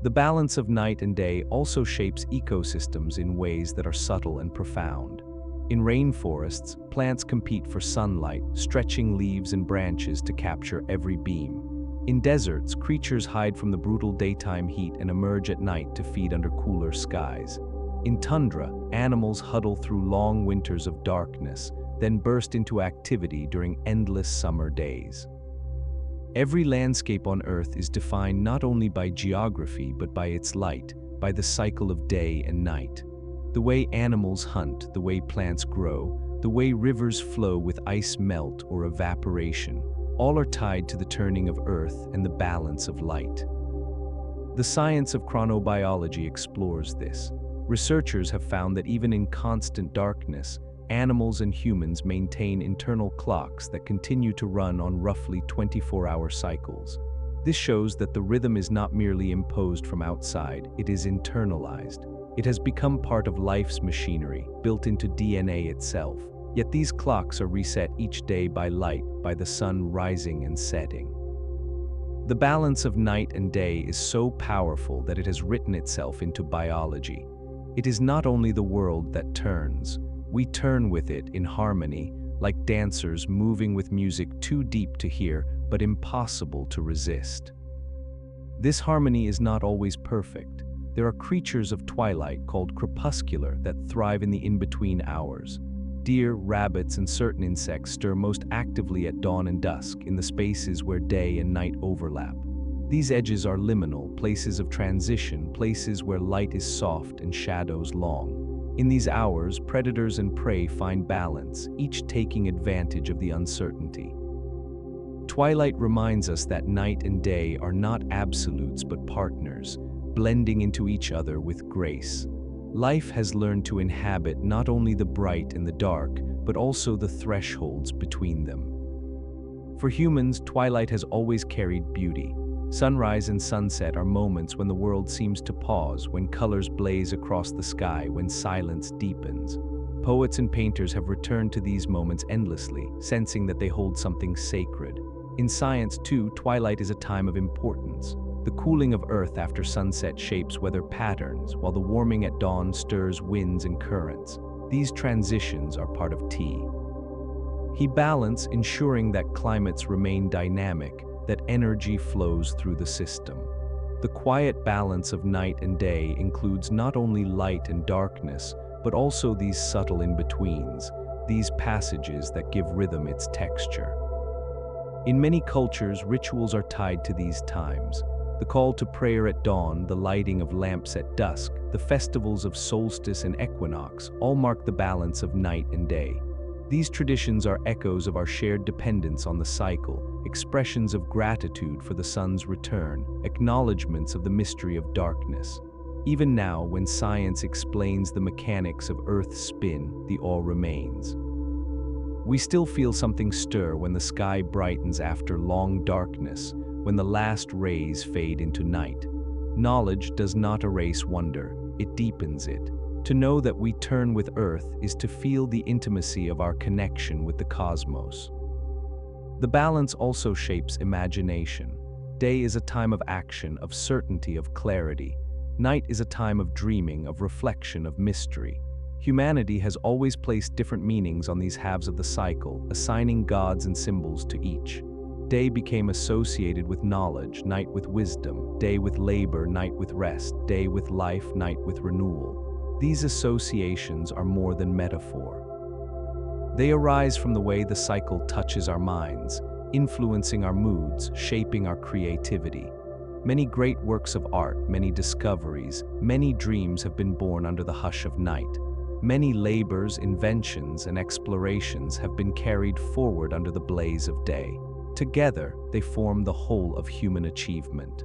The balance of night and day also shapes ecosystems in ways that are subtle and profound. In rainforests, plants compete for sunlight, stretching leaves and branches to capture every beam. In deserts, creatures hide from the brutal daytime heat and emerge at night to feed under cooler skies. In tundra, animals huddle through long winters of darkness, then burst into activity during endless summer days. Every landscape on Earth is defined not only by geography but by its light, by the cycle of day and night. The way animals hunt, the way plants grow, the way rivers flow with ice melt or evaporation, all are tied to the turning of Earth and the balance of light. The science of chronobiology explores this. Researchers have found that even in constant darkness, animals and humans maintain internal clocks that continue to run on roughly 24-hour cycles. This shows that the rhythm is not merely imposed from outside, it is internalized. It has become part of life's machinery, built into DNA itself. Yet these clocks are reset each day by light, by the sun rising and setting. The balance of night and day is so powerful that it has written itself into biology. It is not only the world that turns, we turn with it in harmony, like dancers moving with music too deep to hear, but impossible to resist. This harmony is not always perfect. There are creatures of twilight called crepuscular that thrive in the in-between hours. Deer, rabbits, and certain insects stir most actively at dawn and dusk in the spaces where day and night overlap. These edges are liminal, places of transition, places where light is soft and shadows long. In these hours, predators and prey find balance, each taking advantage of the uncertainty. Twilight reminds us that night and day are not absolutes but partners, blending into each other with grace. Life has learned to inhabit not only the bright and the dark, but also the thresholds between them. For humans, twilight has always carried beauty. Sunrise and sunset are moments when the world seems to pause, when colors blaze across the sky, when silence deepens. Poets and painters have returned to these moments endlessly, sensing that they hold something sacred. In science, too, twilight is a time of importance. The cooling of Earth after sunset shapes weather patterns, while the warming at dawn stirs winds and currents. These transitions are part of T. He balance, ensuring that climates remain dynamic, that energy flows through the system. The quiet balance of night and day includes not only light and darkness, but also these subtle in-betweens, these passages that give rhythm its texture. In many cultures, rituals are tied to these times. The call to prayer at dawn, the lighting of lamps at dusk, the festivals of solstice and equinox all mark the balance of night and day. These traditions are echoes of our shared dependence on the cycle, expressions of gratitude for the sun's return, acknowledgments of the mystery of darkness. Even now, when science explains the mechanics of Earth's spin, the awe remains. We still feel something stir when the sky brightens after long darkness, when the last rays fade into night. Knowledge does not erase wonder, it deepens it. To know that we turn with Earth is to feel the intimacy of our connection with the cosmos. The balance also shapes imagination. Day is a time of action, of certainty, of clarity. Night is a time of dreaming, of reflection, of mystery. Humanity has always placed different meanings on these halves of the cycle, assigning gods and symbols to each. Day became associated with knowledge, night with wisdom, day with labor, night with rest, day with life, night with renewal. These associations are more than metaphor. They arise from the way the cycle touches our minds, influencing our moods, shaping our creativity. Many great works of art, many discoveries, many dreams have been born under the hush of night. Many labors, inventions, and explorations have been carried forward under the blaze of day. Together, they form the whole of human achievement.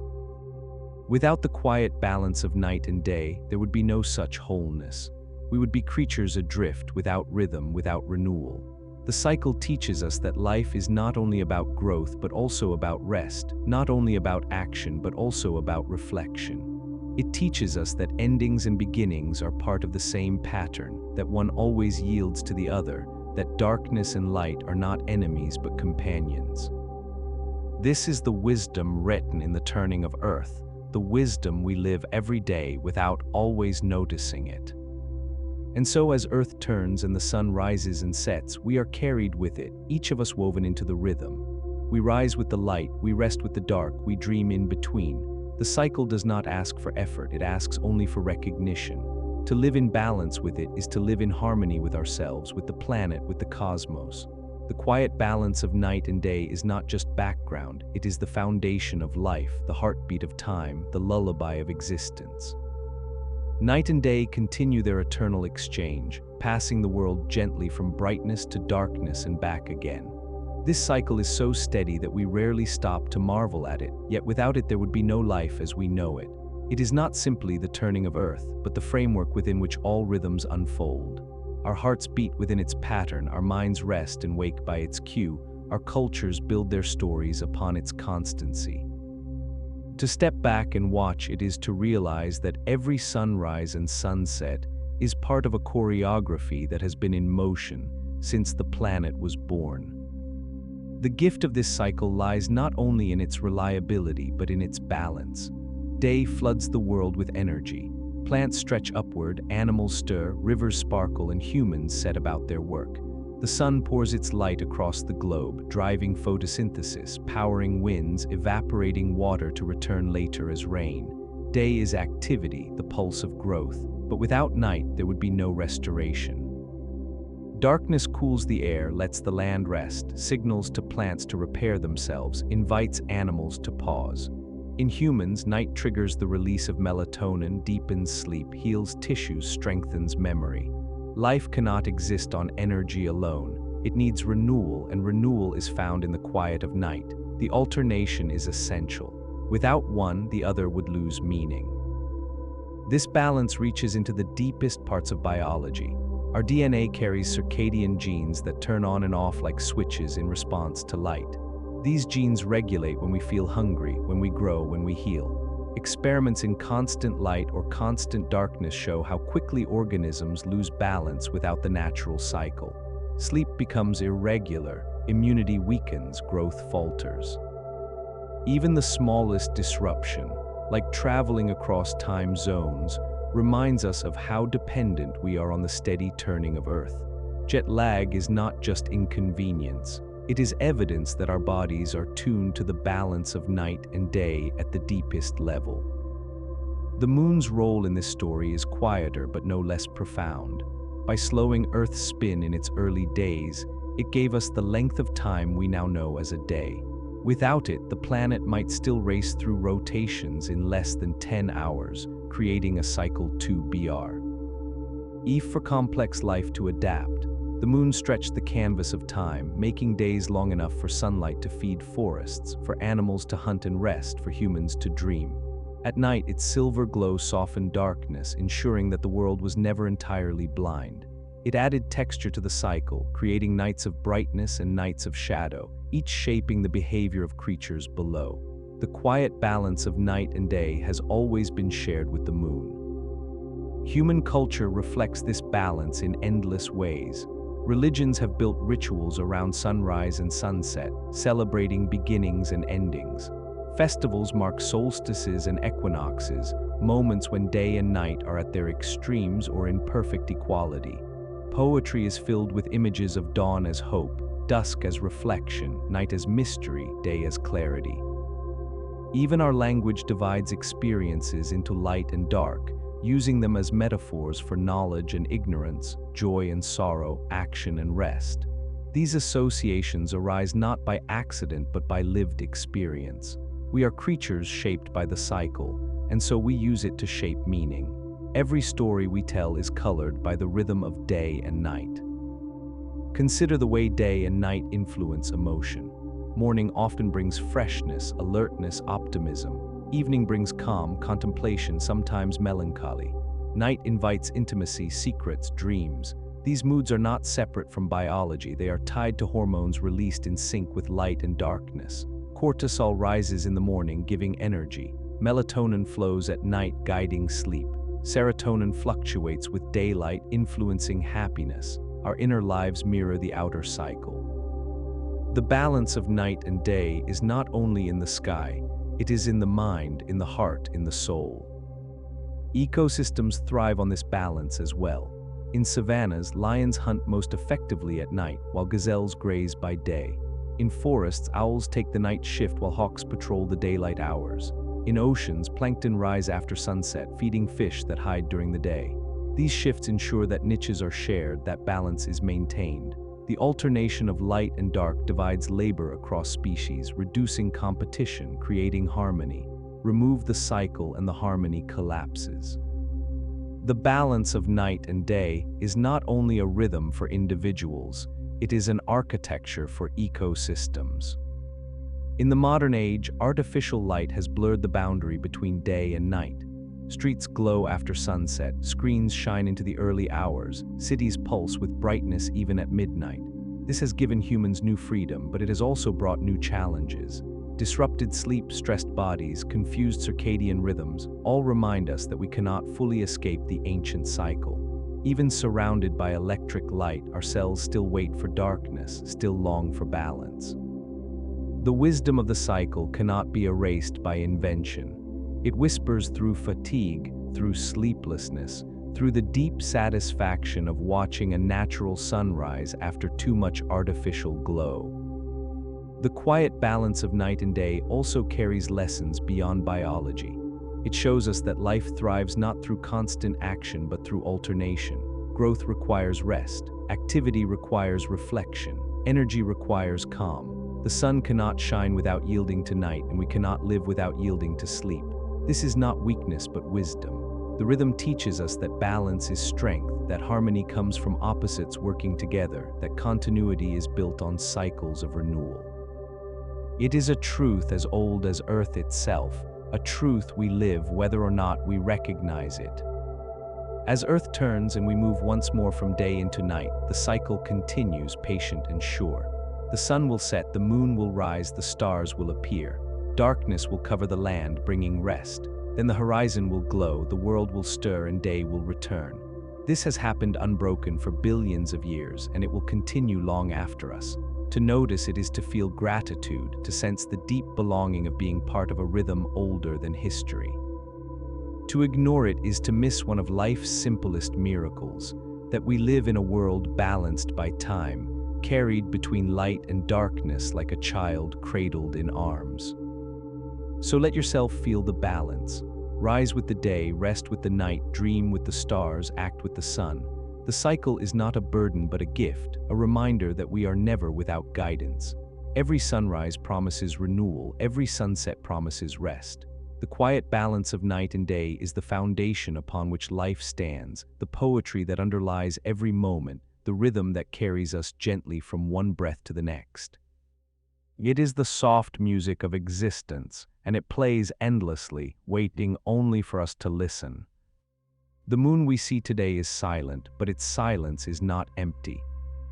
Without the quiet balance of night and day, there would be no such wholeness. We would be creatures adrift, without rhythm, without renewal. The cycle teaches us that life is not only about growth, but also about rest, not only about action, but also about reflection. It teaches us that endings and beginnings are part of the same pattern, that one always yields to the other, that darkness and light are not enemies but companions. This is the wisdom written in the turning of Earth, the wisdom we live every day without always noticing it. And so as Earth turns and the sun rises and sets, we are carried with it, each of us woven into the rhythm. We rise with the light, we rest with the dark, we dream in between. The cycle does not ask for effort, it asks only for recognition. To live in balance with it is to live in harmony with ourselves, with the planet, with the cosmos. The quiet balance of night and day is not just background, it is the foundation of life, the heartbeat of time, the lullaby of existence. Night and day continue their eternal exchange, passing the world gently from brightness to darkness and back again. This cycle is so steady that we rarely stop to marvel at it, yet without it there would be no life as we know it. It is not simply the turning of Earth, but the framework within which all rhythms unfold. Our hearts beat within its pattern, our minds rest and wake by its cue, our cultures build their stories upon its constancy. To step back and watch it is to realize that every sunrise and sunset is part of a choreography that has been in motion since the planet was born. The gift of this cycle lies not only in its reliability but in its balance. Day floods the world with energy. Plants stretch upward, animals stir, rivers sparkle, and humans set about their work. The sun pours its light across the globe, driving photosynthesis, powering winds, evaporating water to return later as rain. Day is activity, the pulse of growth, but without night there would be no restoration. Darkness cools the air, lets the land rest, signals to plants to repair themselves, invites animals to pause. In humans, night triggers the release of melatonin, deepens sleep, heals tissues, strengthens memory. Life cannot exist on energy alone. It needs renewal, and renewal is found in the quiet of night. The alternation is essential. Without one, the other would lose meaning. This balance reaches into the deepest parts of biology. Our DNA carries circadian genes that turn on and off like switches in response to light. These genes regulate when we feel hungry, when we grow, when we heal. Experiments in constant light or constant darkness show how quickly organisms lose balance without the natural cycle. Sleep becomes irregular, immunity weakens, growth falters. Even the smallest disruption, like traveling across time zones, reminds us of how dependent we are on the steady turning of Earth. Jet lag is not just inconvenience. It is evidence that our bodies are tuned to the balance of night and day at the deepest level. The moon's role in this story is quieter but no less profound. By slowing Earth's spin in its early days, it gave us the length of time we now know as a day. Without it, the planet might still race through rotations in less than 10 hours, creating a cycle 2BR. E for complex life to adapt. The moon stretched the canvas of time, making days long enough for sunlight to feed forests, for animals to hunt and rest, for humans to dream. At night, its silver glow softened darkness, ensuring that the world was never entirely blind. It added texture to the cycle, creating nights of brightness and nights of shadow, each shaping the behavior of creatures below. The quiet balance of night and day has always been shared with the moon. Human culture reflects this balance in endless ways. Religions have built rituals around sunrise and sunset, celebrating beginnings and endings. Festivals mark solstices and equinoxes, moments when day and night are at their extremes or in perfect equality. Poetry is filled with images of dawn as hope, dusk as reflection, night as mystery, day as clarity. Even our language divides experiences into light and dark, using them as metaphors for knowledge and ignorance, joy and sorrow, action and rest. These associations arise not by accident but by lived experience. We are creatures shaped by the cycle, and so we use it to shape meaning. Every story we tell is colored by the rhythm of day and night. Consider the way day and night influence emotion. Morning often brings freshness, alertness, optimism. Evening brings calm, contemplation, sometimes melancholy. Night invites intimacy, secrets, dreams. These moods are not separate from biology. They are tied to hormones released in sync with light and darkness. Cortisol rises in the morning, giving energy. Melatonin flows at night, guiding sleep. Serotonin fluctuates with daylight, influencing happiness. Our inner lives mirror the outer cycle. The balance of night and day is not only in the sky, it is in the mind, in the heart, in the soul. Ecosystems thrive on this balance as well. In savannas, lions hunt most effectively at night, while gazelles graze by day. In forests, owls take the night shift while hawks patrol the daylight hours. In oceans, plankton rise after sunset, feeding fish that hide during the day. These shifts ensure that niches are shared, that balance is maintained. The alternation of light and dark divides labor across species, reducing competition, creating harmony. Remove the cycle and the harmony collapses. The balance of night and day is not only a rhythm for individuals, it is an architecture for ecosystems. In the modern age, artificial light has blurred the boundary between day and night. Streets glow after sunset, screens shine into the early hours, cities pulse with brightness even at midnight. This has given humans new freedom, but it has also brought new challenges. Disrupted sleep, stressed bodies, confused circadian rhythms all remind us that we cannot fully escape the ancient cycle. Even surrounded by electric light, our cells still wait for darkness, still long for balance. The wisdom of the cycle cannot be erased by invention. It whispers through fatigue, through sleeplessness, through the deep satisfaction of watching a natural sunrise after too much artificial glow. The quiet balance of night and day also carries lessons beyond biology. It shows us that life thrives not through constant action but through alternation. Growth requires rest, activity requires reflection, energy requires calm. The sun cannot shine without yielding to night, and we cannot live without yielding to sleep. This is not weakness but wisdom. The rhythm teaches us that balance is strength, that harmony comes from opposites working together, that continuity is built on cycles of renewal. It is a truth as old as Earth itself, a truth we live whether or not we recognize it. As Earth turns and we move once more from day into night, the cycle continues, patient and sure. The sun will set, the moon will rise, the stars will appear. Darkness will cover the land, bringing rest. Then the horizon will glow, the world will stir, and day will return. This has happened unbroken for billions of years, and it will continue long after us. To notice it is to feel gratitude, to sense the deep belonging of being part of a rhythm older than history. To ignore it is to miss one of life's simplest miracles, that we live in a world balanced by time, carried between light and darkness like a child cradled in arms. So let yourself feel the balance. Rise with the day, rest with the night, dream with the stars, act with the sun. The cycle is not a burden but a gift, a reminder that we are never without guidance. Every sunrise promises renewal, every sunset promises rest. The quiet balance of night and day is the foundation upon which life stands, the poetry that underlies every moment, the rhythm that carries us gently from one breath to the next. It is the soft music of existence, and it plays endlessly, waiting only for us to listen. The moon we see today is silent, but its silence is not empty.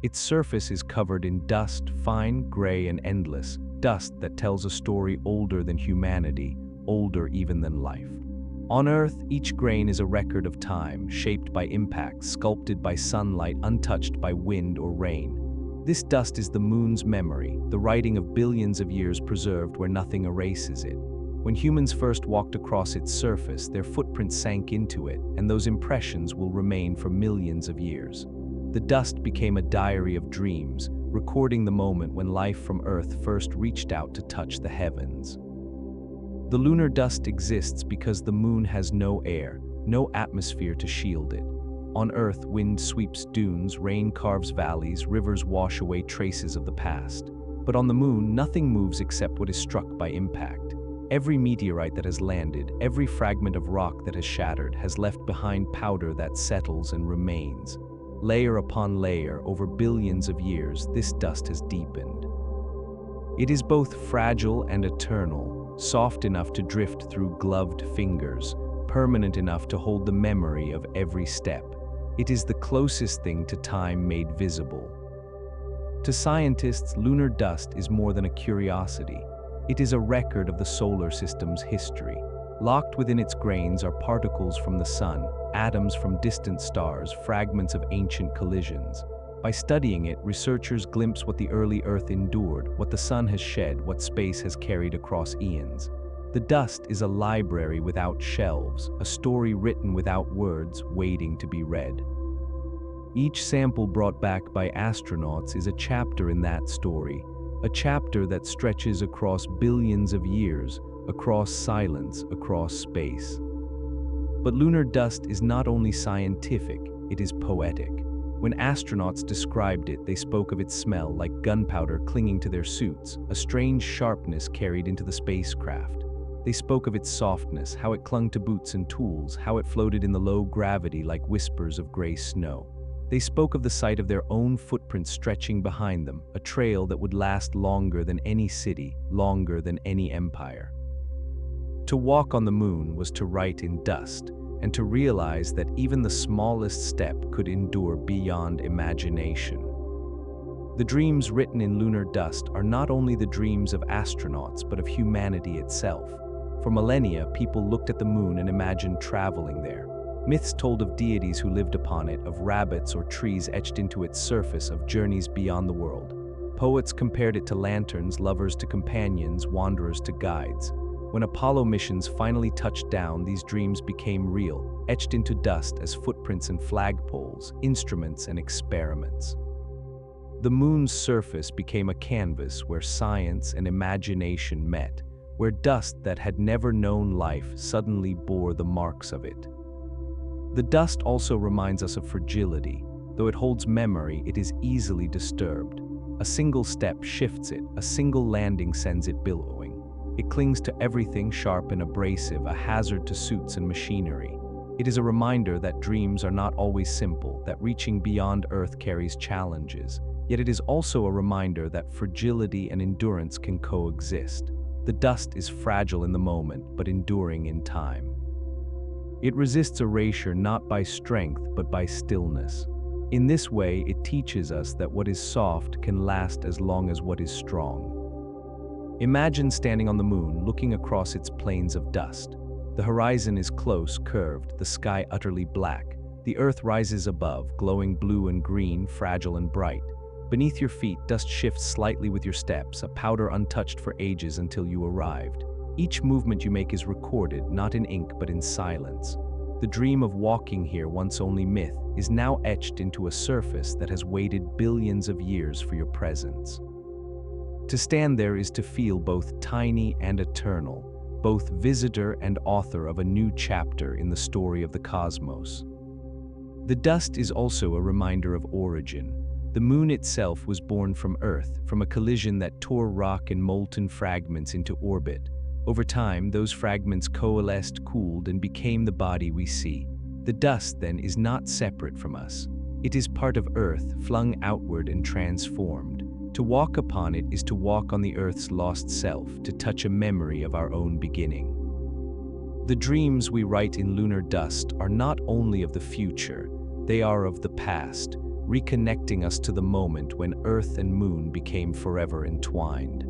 Its surface is covered in dust, fine, gray, and endless, dust that tells a story older than humanity, older even than life. On Earth, each grain is a record of time, shaped by impact, sculpted by sunlight, untouched by wind or rain. This dust is the moon's memory, the writing of billions of years preserved where nothing erases it. When humans first walked across its surface, their footprints sank into it, and those impressions will remain for millions of years. The dust became a diary of dreams, recording the moment when life from Earth first reached out to touch the heavens. The lunar dust exists because the moon has no air, no atmosphere to shield it. On Earth, wind sweeps dunes, rain carves valleys, rivers wash away traces of the past. But on the moon, nothing moves except what is struck by impact. Every meteorite that has landed, every fragment of rock that has shattered, has left behind powder that settles and remains. Layer upon layer, over billions of years, this dust has deepened. It is both fragile and eternal, soft enough to drift through gloved fingers, permanent enough to hold the memory of every step. It is the closest thing to time made visible. To scientists, lunar dust is more than a curiosity. It is a record of the solar system's history. Locked within its grains are particles from the sun, atoms from distant stars, fragments of ancient collisions. By studying it, researchers glimpse what the early Earth endured, what the sun has shed, what space has carried across eons. The dust is a library without shelves, a story written without words, waiting to be read. Each sample brought back by astronauts is a chapter in that story, a chapter that stretches across billions of years, across silence, across space. But lunar dust is not only scientific, it is poetic. When astronauts described it, they spoke of its smell like gunpowder clinging to their suits, a strange sharpness carried into the spacecraft. They spoke of its softness, how it clung to boots and tools, how it floated in the low gravity like whispers of gray snow. They spoke of the sight of their own footprints stretching behind them, a trail that would last longer than any city, longer than any empire. To walk on the moon was to write in dust, and to realize that even the smallest step could endure beyond imagination. The dreams written in lunar dust are not only the dreams of astronauts, but of humanity itself. For millennia, people looked at the moon and imagined traveling there. Myths told of deities who lived upon it, of rabbits or trees etched into its surface, of journeys beyond the world. Poets compared it to lanterns, lovers to companions, wanderers to guides. When Apollo missions finally touched down, these dreams became real, etched into dust as footprints and flagpoles, instruments and experiments. The moon's surface became a canvas where science and imagination met, where dust that had never known life suddenly bore the marks of it. The dust also reminds us of fragility. Though it holds memory, it is easily disturbed. A single step shifts it, a single landing sends it billowing. It clings to everything sharp and abrasive, a hazard to suits and machinery. It is a reminder that dreams are not always simple, that reaching beyond Earth carries challenges. Yet it is also a reminder that fragility and endurance can coexist. The dust is fragile in the moment, but enduring in time. It resists erasure not by strength, but by stillness. In this way, it teaches us that what is soft can last as long as what is strong. Imagine standing on the moon, looking across its plains of dust. The horizon is close, curved, the sky utterly black. The earth rises above, glowing blue and green, fragile and bright. Beneath your feet, dust shifts slightly with your steps, a powder untouched for ages until you arrived. Each movement you make is recorded, not in ink but in silence. The dream of walking here, once only myth, is now etched into a surface that has waited billions of years for your presence. To stand there is to feel both tiny and eternal, both visitor and author of a new chapter in the story of the cosmos. The dust is also a reminder of origin. The moon itself was born from Earth, from a collision that tore rock and molten fragments into orbit. Over time, those fragments coalesced, cooled, and became the body we see. The dust, then, is not separate from us. It is part of Earth, flung outward and transformed. To walk upon it is to walk on the Earth's lost self, to touch a memory of our own beginning. The dreams we write in lunar dust are not only of the future, they are of the past, reconnecting us to the moment when Earth and Moon became forever entwined.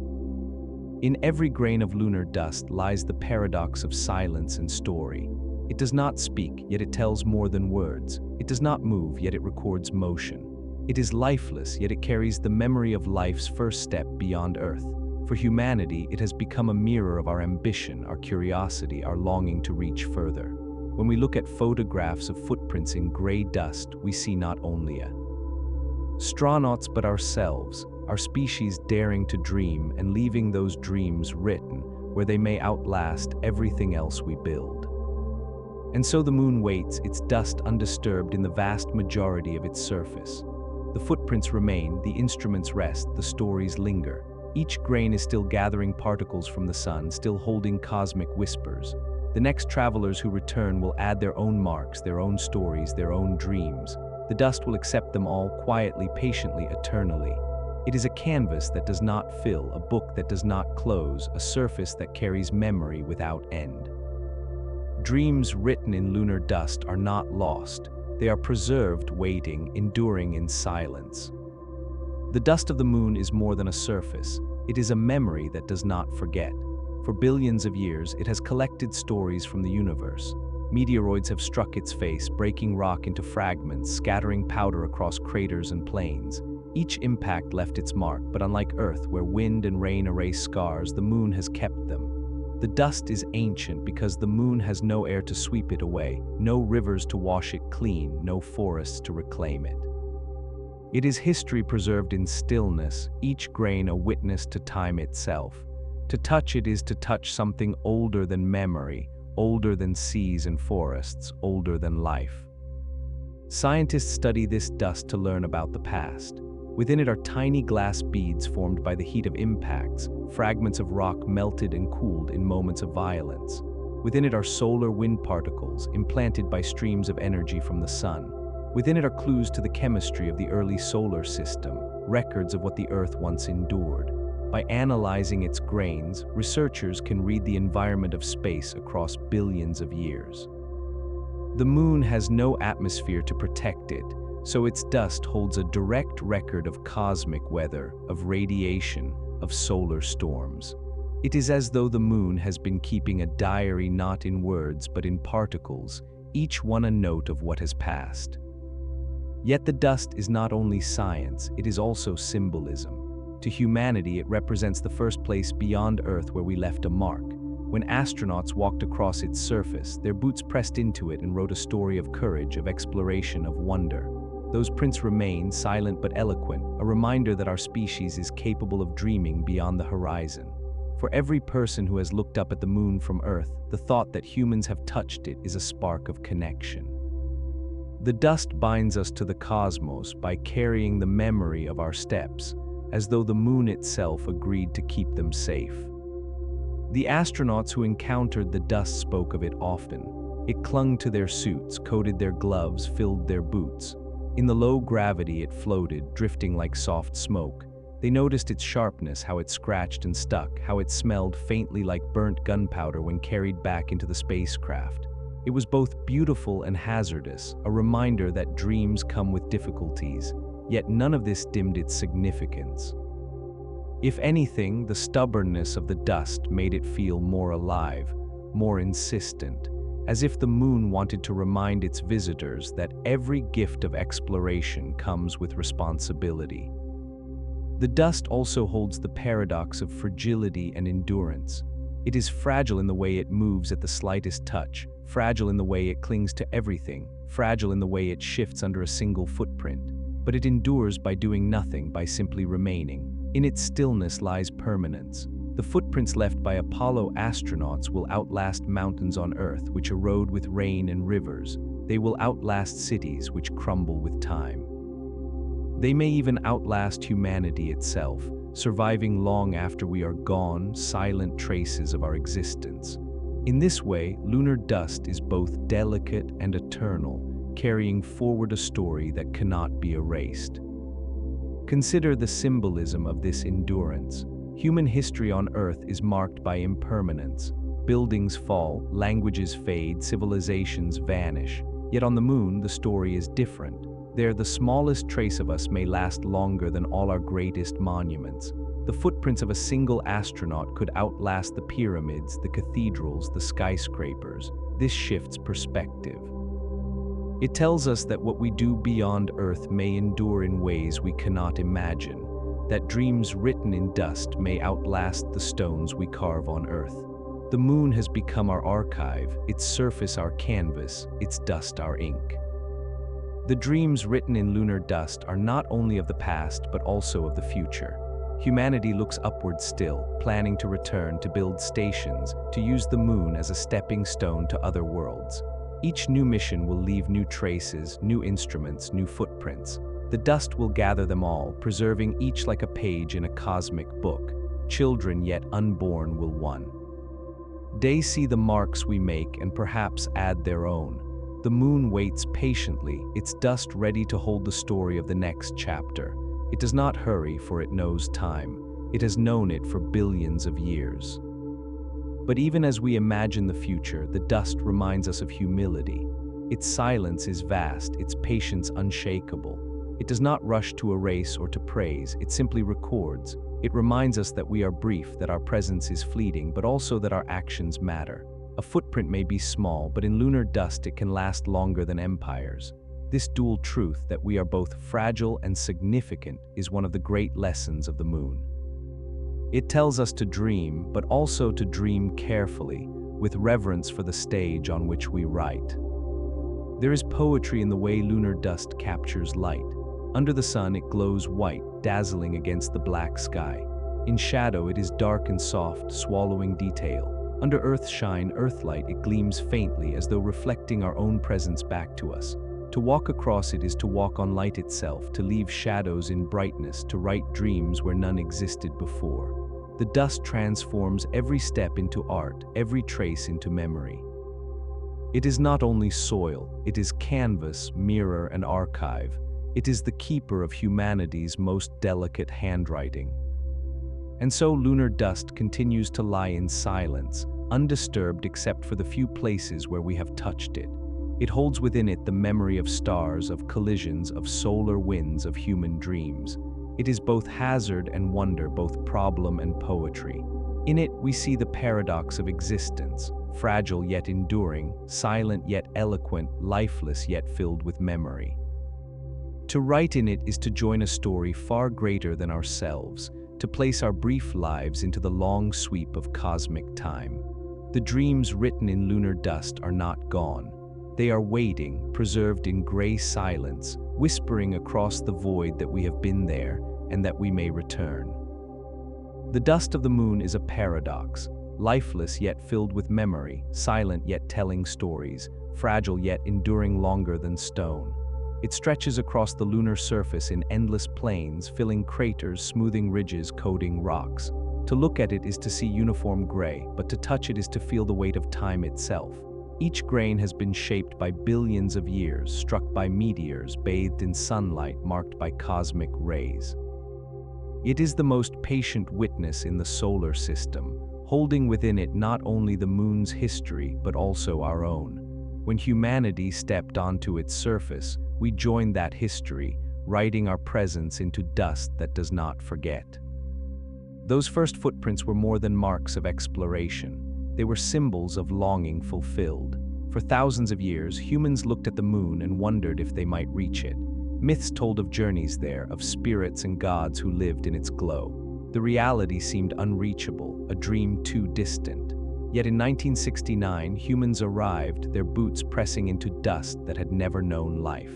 In every grain of lunar dust lies the paradox of silence and story. It does not speak, yet it tells more than words. It does not move, yet it records motion. It is lifeless, yet it carries the memory of life's first step beyond Earth. For humanity, it has become a mirror of our ambition, our curiosity, our longing to reach further. When we look at photographs of footprints in gray dust, we see not only astronauts but ourselves, our species daring to dream and leaving those dreams written where they may outlast everything else we build. And so the moon waits, its dust undisturbed in the vast majority of its surface. The footprints remain, the instruments rest, the stories linger. Each grain is still gathering particles from the sun, still holding cosmic whispers. The next travelers who return will add their own marks, their own stories, their own dreams. The dust will accept them all quietly, patiently, eternally. It is a canvas that does not fill, a book that does not close, a surface that carries memory without end. Dreams written in lunar dust are not lost. They are preserved, waiting, enduring in silence. The dust of the moon is more than a surface. It is a memory that does not forget. For billions of years, it has collected stories from the universe. Meteoroids have struck its face, breaking rock into fragments, scattering powder across craters and plains. Each impact left its mark, but unlike Earth, where wind and rain erase scars, the moon has kept them. The dust is ancient because the moon has no air to sweep it away, no rivers to wash it clean, no forests to reclaim it. It is history preserved in stillness, each grain a witness to time itself. To touch it is to touch something older than memory, older than seas and forests, older than life. Scientists study this dust to learn about the past. Within it are tiny glass beads formed by the heat of impacts, fragments of rock melted and cooled in moments of violence. Within it are solar wind particles, implanted by streams of energy from the sun. Within it are clues to the chemistry of the early solar system, records of what the Earth once endured. By analyzing its grains, researchers can read the environment of space across billions of years. The moon has no atmosphere to protect it, so its dust holds a direct record of cosmic weather, of radiation, of solar storms. It is as though the moon has been keeping a diary not in words but in particles, each one a note of what has passed. Yet the dust is not only science, it is also symbolism. To humanity, it represents the first place beyond Earth where we left a mark. When astronauts walked across its surface, their boots pressed into it and wrote a story of courage, of exploration, of wonder. Those prints remain, silent but eloquent, a reminder that our species is capable of dreaming beyond the horizon. For every person who has looked up at the moon from Earth, the thought that humans have touched it is a spark of connection. The dust binds us to the cosmos by carrying the memory of our steps, as though the moon itself agreed to keep them safe. The astronauts who encountered the dust spoke of it often. It clung to their suits, coated their gloves, filled their boots. In the low gravity it floated, drifting like soft smoke. They noticed its sharpness, how it scratched and stuck, how it smelled faintly like burnt gunpowder when carried back into the spacecraft. It was both beautiful and hazardous, a reminder that dreams come with difficulties, yet none of this dimmed its significance. If anything, the stubbornness of the dust made it feel more alive, more insistent, as if the moon wanted to remind its visitors that every gift of exploration comes with responsibility. The dust also holds the paradox of fragility and endurance. It is fragile in the way it moves at the slightest touch, fragile in the way it clings to everything, fragile in the way it shifts under a single footprint. But it endures by doing nothing, by simply remaining. In its stillness lies permanence. The footprints left by Apollo astronauts will outlast mountains on Earth, which erode with rain and rivers. They will outlast cities, which crumble with time. They may even outlast humanity itself, surviving long after we are gone, silent traces of our existence. In this way, lunar dust is both delicate and eternal, carrying forward a story that cannot be erased. Consider the symbolism of this endurance. Human history on Earth is marked by impermanence. Buildings fall, languages fade, civilizations vanish. Yet on the moon, the story is different. There, the smallest trace of us may last longer than all our greatest monuments. The footprints of a single astronaut could outlast the pyramids, the cathedrals, the skyscrapers. This shifts perspective. It tells us that what we do beyond Earth may endure in ways we cannot imagine, that dreams written in dust may outlast the stones we carve on Earth. The moon has become our archive, its surface our canvas, its dust our ink. The dreams written in lunar dust are not only of the past but also of the future. Humanity looks upward still, planning to return, to build stations, to use the moon as a stepping stone to other worlds. Each new mission will leave new traces, new instruments, new footprints. The dust will gather them all, preserving each like a page in a cosmic book. Children yet unborn will one day see the marks we make and perhaps add their own. The moon waits patiently, its dust ready to hold the story of the next chapter. It does not hurry, for it knows time. It has known it for billions of years. But even as we imagine the future, the dust reminds us of humility. Its silence is vast, its patience unshakable. It does not rush to erase or to praise, it simply records. It reminds us that we are brief, that our presence is fleeting, but also that our actions matter. A footprint may be small, but in lunar dust it can last longer than empires. This dual truth, that we are both fragile and significant, is one of the great lessons of the moon. It tells us to dream, but also to dream carefully, with reverence for the stage on which we write. There is poetry in the way lunar dust captures light. Under the sun, it glows white, dazzling against the black sky. In shadow, it is dark and soft, swallowing detail. Under Earth's shine, Earthlight, it gleams faintly as though reflecting our own presence back to us. To walk across it is to walk on light itself, to leave shadows in brightness, to write dreams where none existed before. The dust transforms every step into art, every trace into memory. It is not only soil, it is canvas, mirror, and archive. It is the keeper of humanity's most delicate handwriting. And so lunar dust continues to lie in silence, undisturbed except for the few places where we have touched it. It holds within it the memory of stars, of collisions, of solar winds, of human dreams. It is both hazard and wonder, both problem and poetry. In it, we see the paradox of existence, fragile yet enduring, silent yet eloquent, lifeless yet filled with memory. To write in it is to join a story far greater than ourselves, to place our brief lives into the long sweep of cosmic time. The dreams written in lunar dust are not gone. They are waiting, preserved in gray silence, whispering across the void that we have been there and that we may return. The dust of the moon is a paradox, lifeless yet filled with memory, silent yet telling stories, fragile yet enduring longer than stone. It stretches across the lunar surface in endless plains, filling craters, smoothing ridges, coating rocks. To look at it is to see uniform gray, but to touch it is to feel the weight of time itself. Each grain has been shaped by billions of years, struck by meteors, bathed in sunlight, marked by cosmic rays. It is the most patient witness in the solar system, holding within it not only the moon's history, but also our own. When humanity stepped onto its surface, we joined that history, writing our presence into dust that does not forget. Those first footprints were more than marks of exploration. They were symbols of longing fulfilled. For thousands of years, humans looked at the moon and wondered if they might reach it. Myths told of journeys there, of spirits and gods who lived in its glow. The reality seemed unreachable, a dream too distant. Yet in 1969, humans arrived, their boots pressing into dust that had never known life.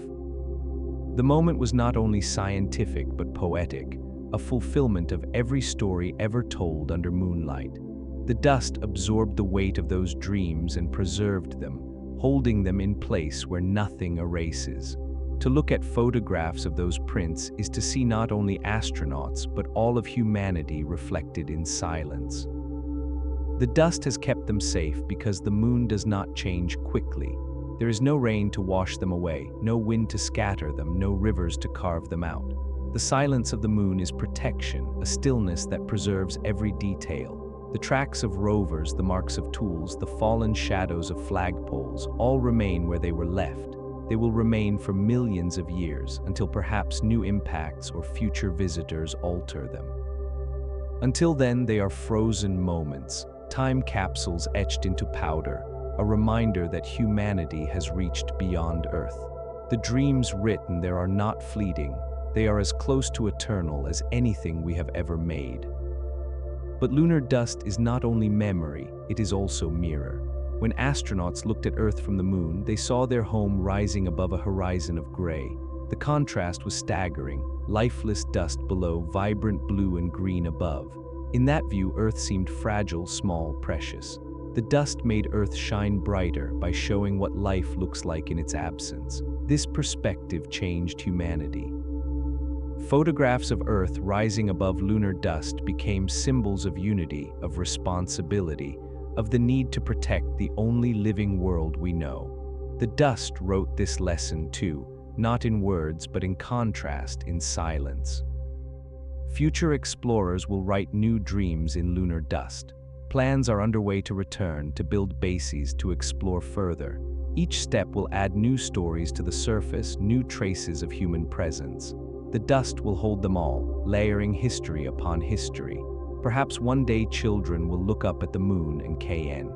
The moment was not only scientific but poetic, a fulfillment of every story ever told under moonlight. The dust absorbed the weight of those dreams and preserved them, holding them in place where nothing erases. To look at photographs of those prints is to see not only astronauts but all of humanity reflected in silence. The dust has kept them safe because the moon does not change quickly. There is no rain to wash them away, no wind to scatter them, no rivers to carve them out. The silence of the moon is protection, a stillness that preserves every detail. The tracks of rovers, the marks of tools, the fallen shadows of flagpoles, all remain where they were left. They will remain for millions of years, until perhaps new impacts or future visitors alter them. Until then, they are frozen moments, time capsules etched into powder, a reminder that humanity has reached beyond Earth. The dreams written there are not fleeting, they are as close to eternal as anything we have ever made. But lunar dust is not only memory, it is also mirror. When astronauts looked at Earth from the moon, they saw their home rising above a horizon of gray. The contrast was staggering, lifeless dust below, vibrant blue and green above. In that view, Earth seemed fragile, small, precious. The dust made Earth shine brighter by showing what life looks like in its absence. This perspective changed humanity. Photographs of Earth rising above lunar dust became symbols of unity, of responsibility, of the need to protect the only living world we know. The dust wrote this lesson too, not in words but in contrast, in silence. Future explorers will write new dreams in lunar dust. Plans are underway to return, to build bases, to explore further. Each step will add new stories to the surface, new traces of human presence. The dust will hold them all, layering history upon history. Perhaps one day children will look up at the moon and KN.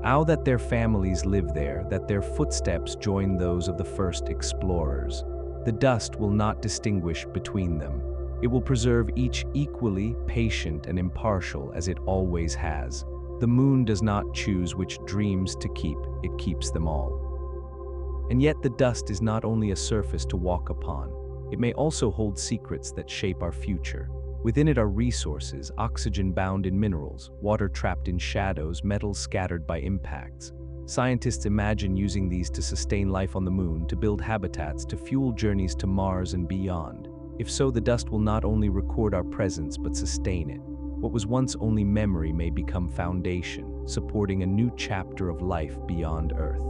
How that their families live there, that their footsteps join those of the first explorers. The dust will not distinguish between them. It will preserve each equally, patient and impartial as it always has. The moon does not choose which dreams to keep, it keeps them all. And yet the dust is not only a surface to walk upon. It may also hold secrets that shape our future. Within it are resources, oxygen bound in minerals, water trapped in shadows, metals scattered by impacts. Scientists imagine using these to sustain life on the moon, to build habitats, to fuel journeys to Mars and beyond. If so, the dust will not only record our presence but sustain it. What was once only memory may become foundation, supporting a new chapter of life beyond Earth.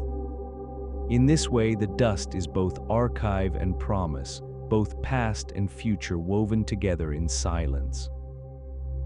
In this way, the dust is both archive and promise, both past and future woven together in silence.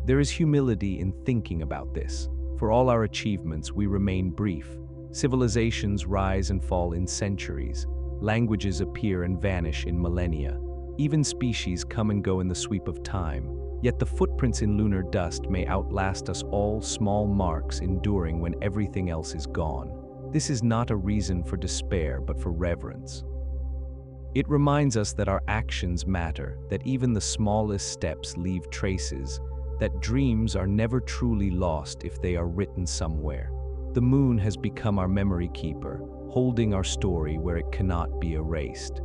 There is humility in thinking about this. For all our achievements, we remain brief. Civilizations rise and fall in centuries. Languages appear and vanish in millennia. Even species come and go in the sweep of time. Yet the footprints in lunar dust may outlast us all, small marks enduring when everything else is gone. This is not a reason for despair, but for reverence. It reminds us that our actions matter, that even the smallest steps leave traces, that dreams are never truly lost if they are written somewhere. The moon has become our memory keeper, holding our story where it cannot be erased.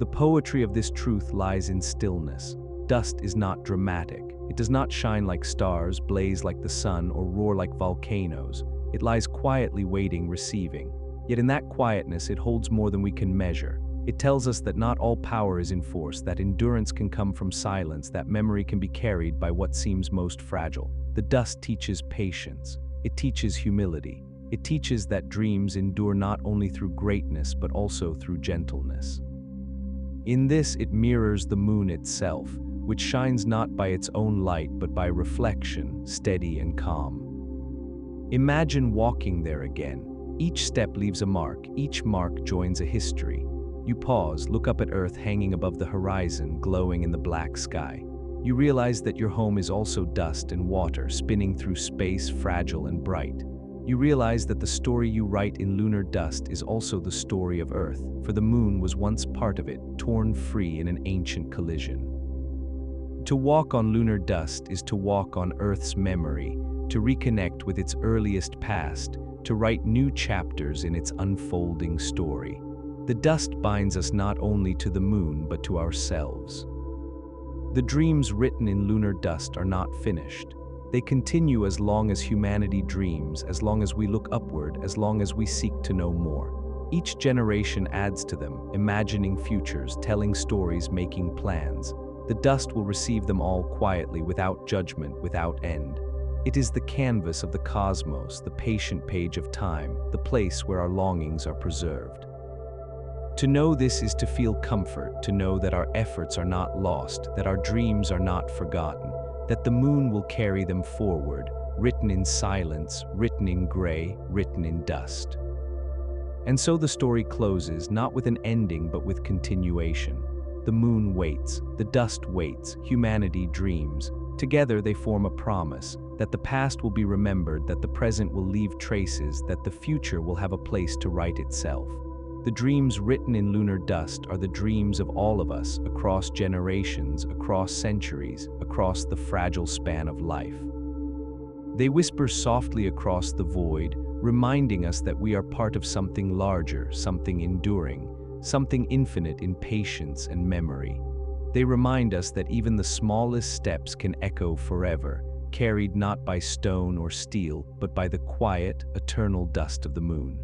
The poetry of this truth lies in stillness. Dust is not dramatic. It does not shine like stars, blaze like the sun, or roar like volcanoes. It lies quietly waiting, receiving. Yet in that quietness, it holds more than we can measure. It tells us that not all power is in force, that endurance can come from silence, that memory can be carried by what seems most fragile. The dust teaches patience. It teaches humility. It teaches that dreams endure not only through greatness, but also through gentleness. In this, it mirrors the moon itself, which shines not by its own light, but by reflection, steady and calm. Imagine walking there again. Each step leaves a mark, each mark joins a history. You pause, look up at Earth hanging above the horizon, glowing in the black sky. You realize that your home is also dust and water, spinning through space, fragile and bright. You realize that the story you write in lunar dust is also the story of Earth, for the moon was once part of it, torn free in an ancient collision. To walk on lunar dust is to walk on Earth's memory, to reconnect with its earliest past, to write new chapters in its unfolding story. The dust binds us not only to the moon but to ourselves. The dreams written in lunar dust are not finished. They continue as long as humanity dreams, as long as we look upward, as long as we seek to know more. Each generation adds to them, imagining futures, telling stories, making plans. The dust will receive them all quietly, without judgment, without end. It is the canvas of the cosmos, the patient page of time, the place where our longings are preserved. To know this is to feel comfort, to know that our efforts are not lost, that our dreams are not forgotten, that the moon will carry them forward, written in silence, written in gray, written in dust. And so the story closes, not with an ending but with continuation. The moon waits, the dust waits, humanity dreams. Together they form a promise that the past will be remembered, that the present will leave traces, that the future will have a place to write itself. The dreams written in lunar dust are the dreams of all of us, across generations, across centuries, across the fragile span of life. They whisper softly across the void, reminding us that we are part of something larger, something enduring, something infinite in patience and memory. They remind us that even the smallest steps can echo forever, carried not by stone or steel, but by the quiet, eternal dust of the moon.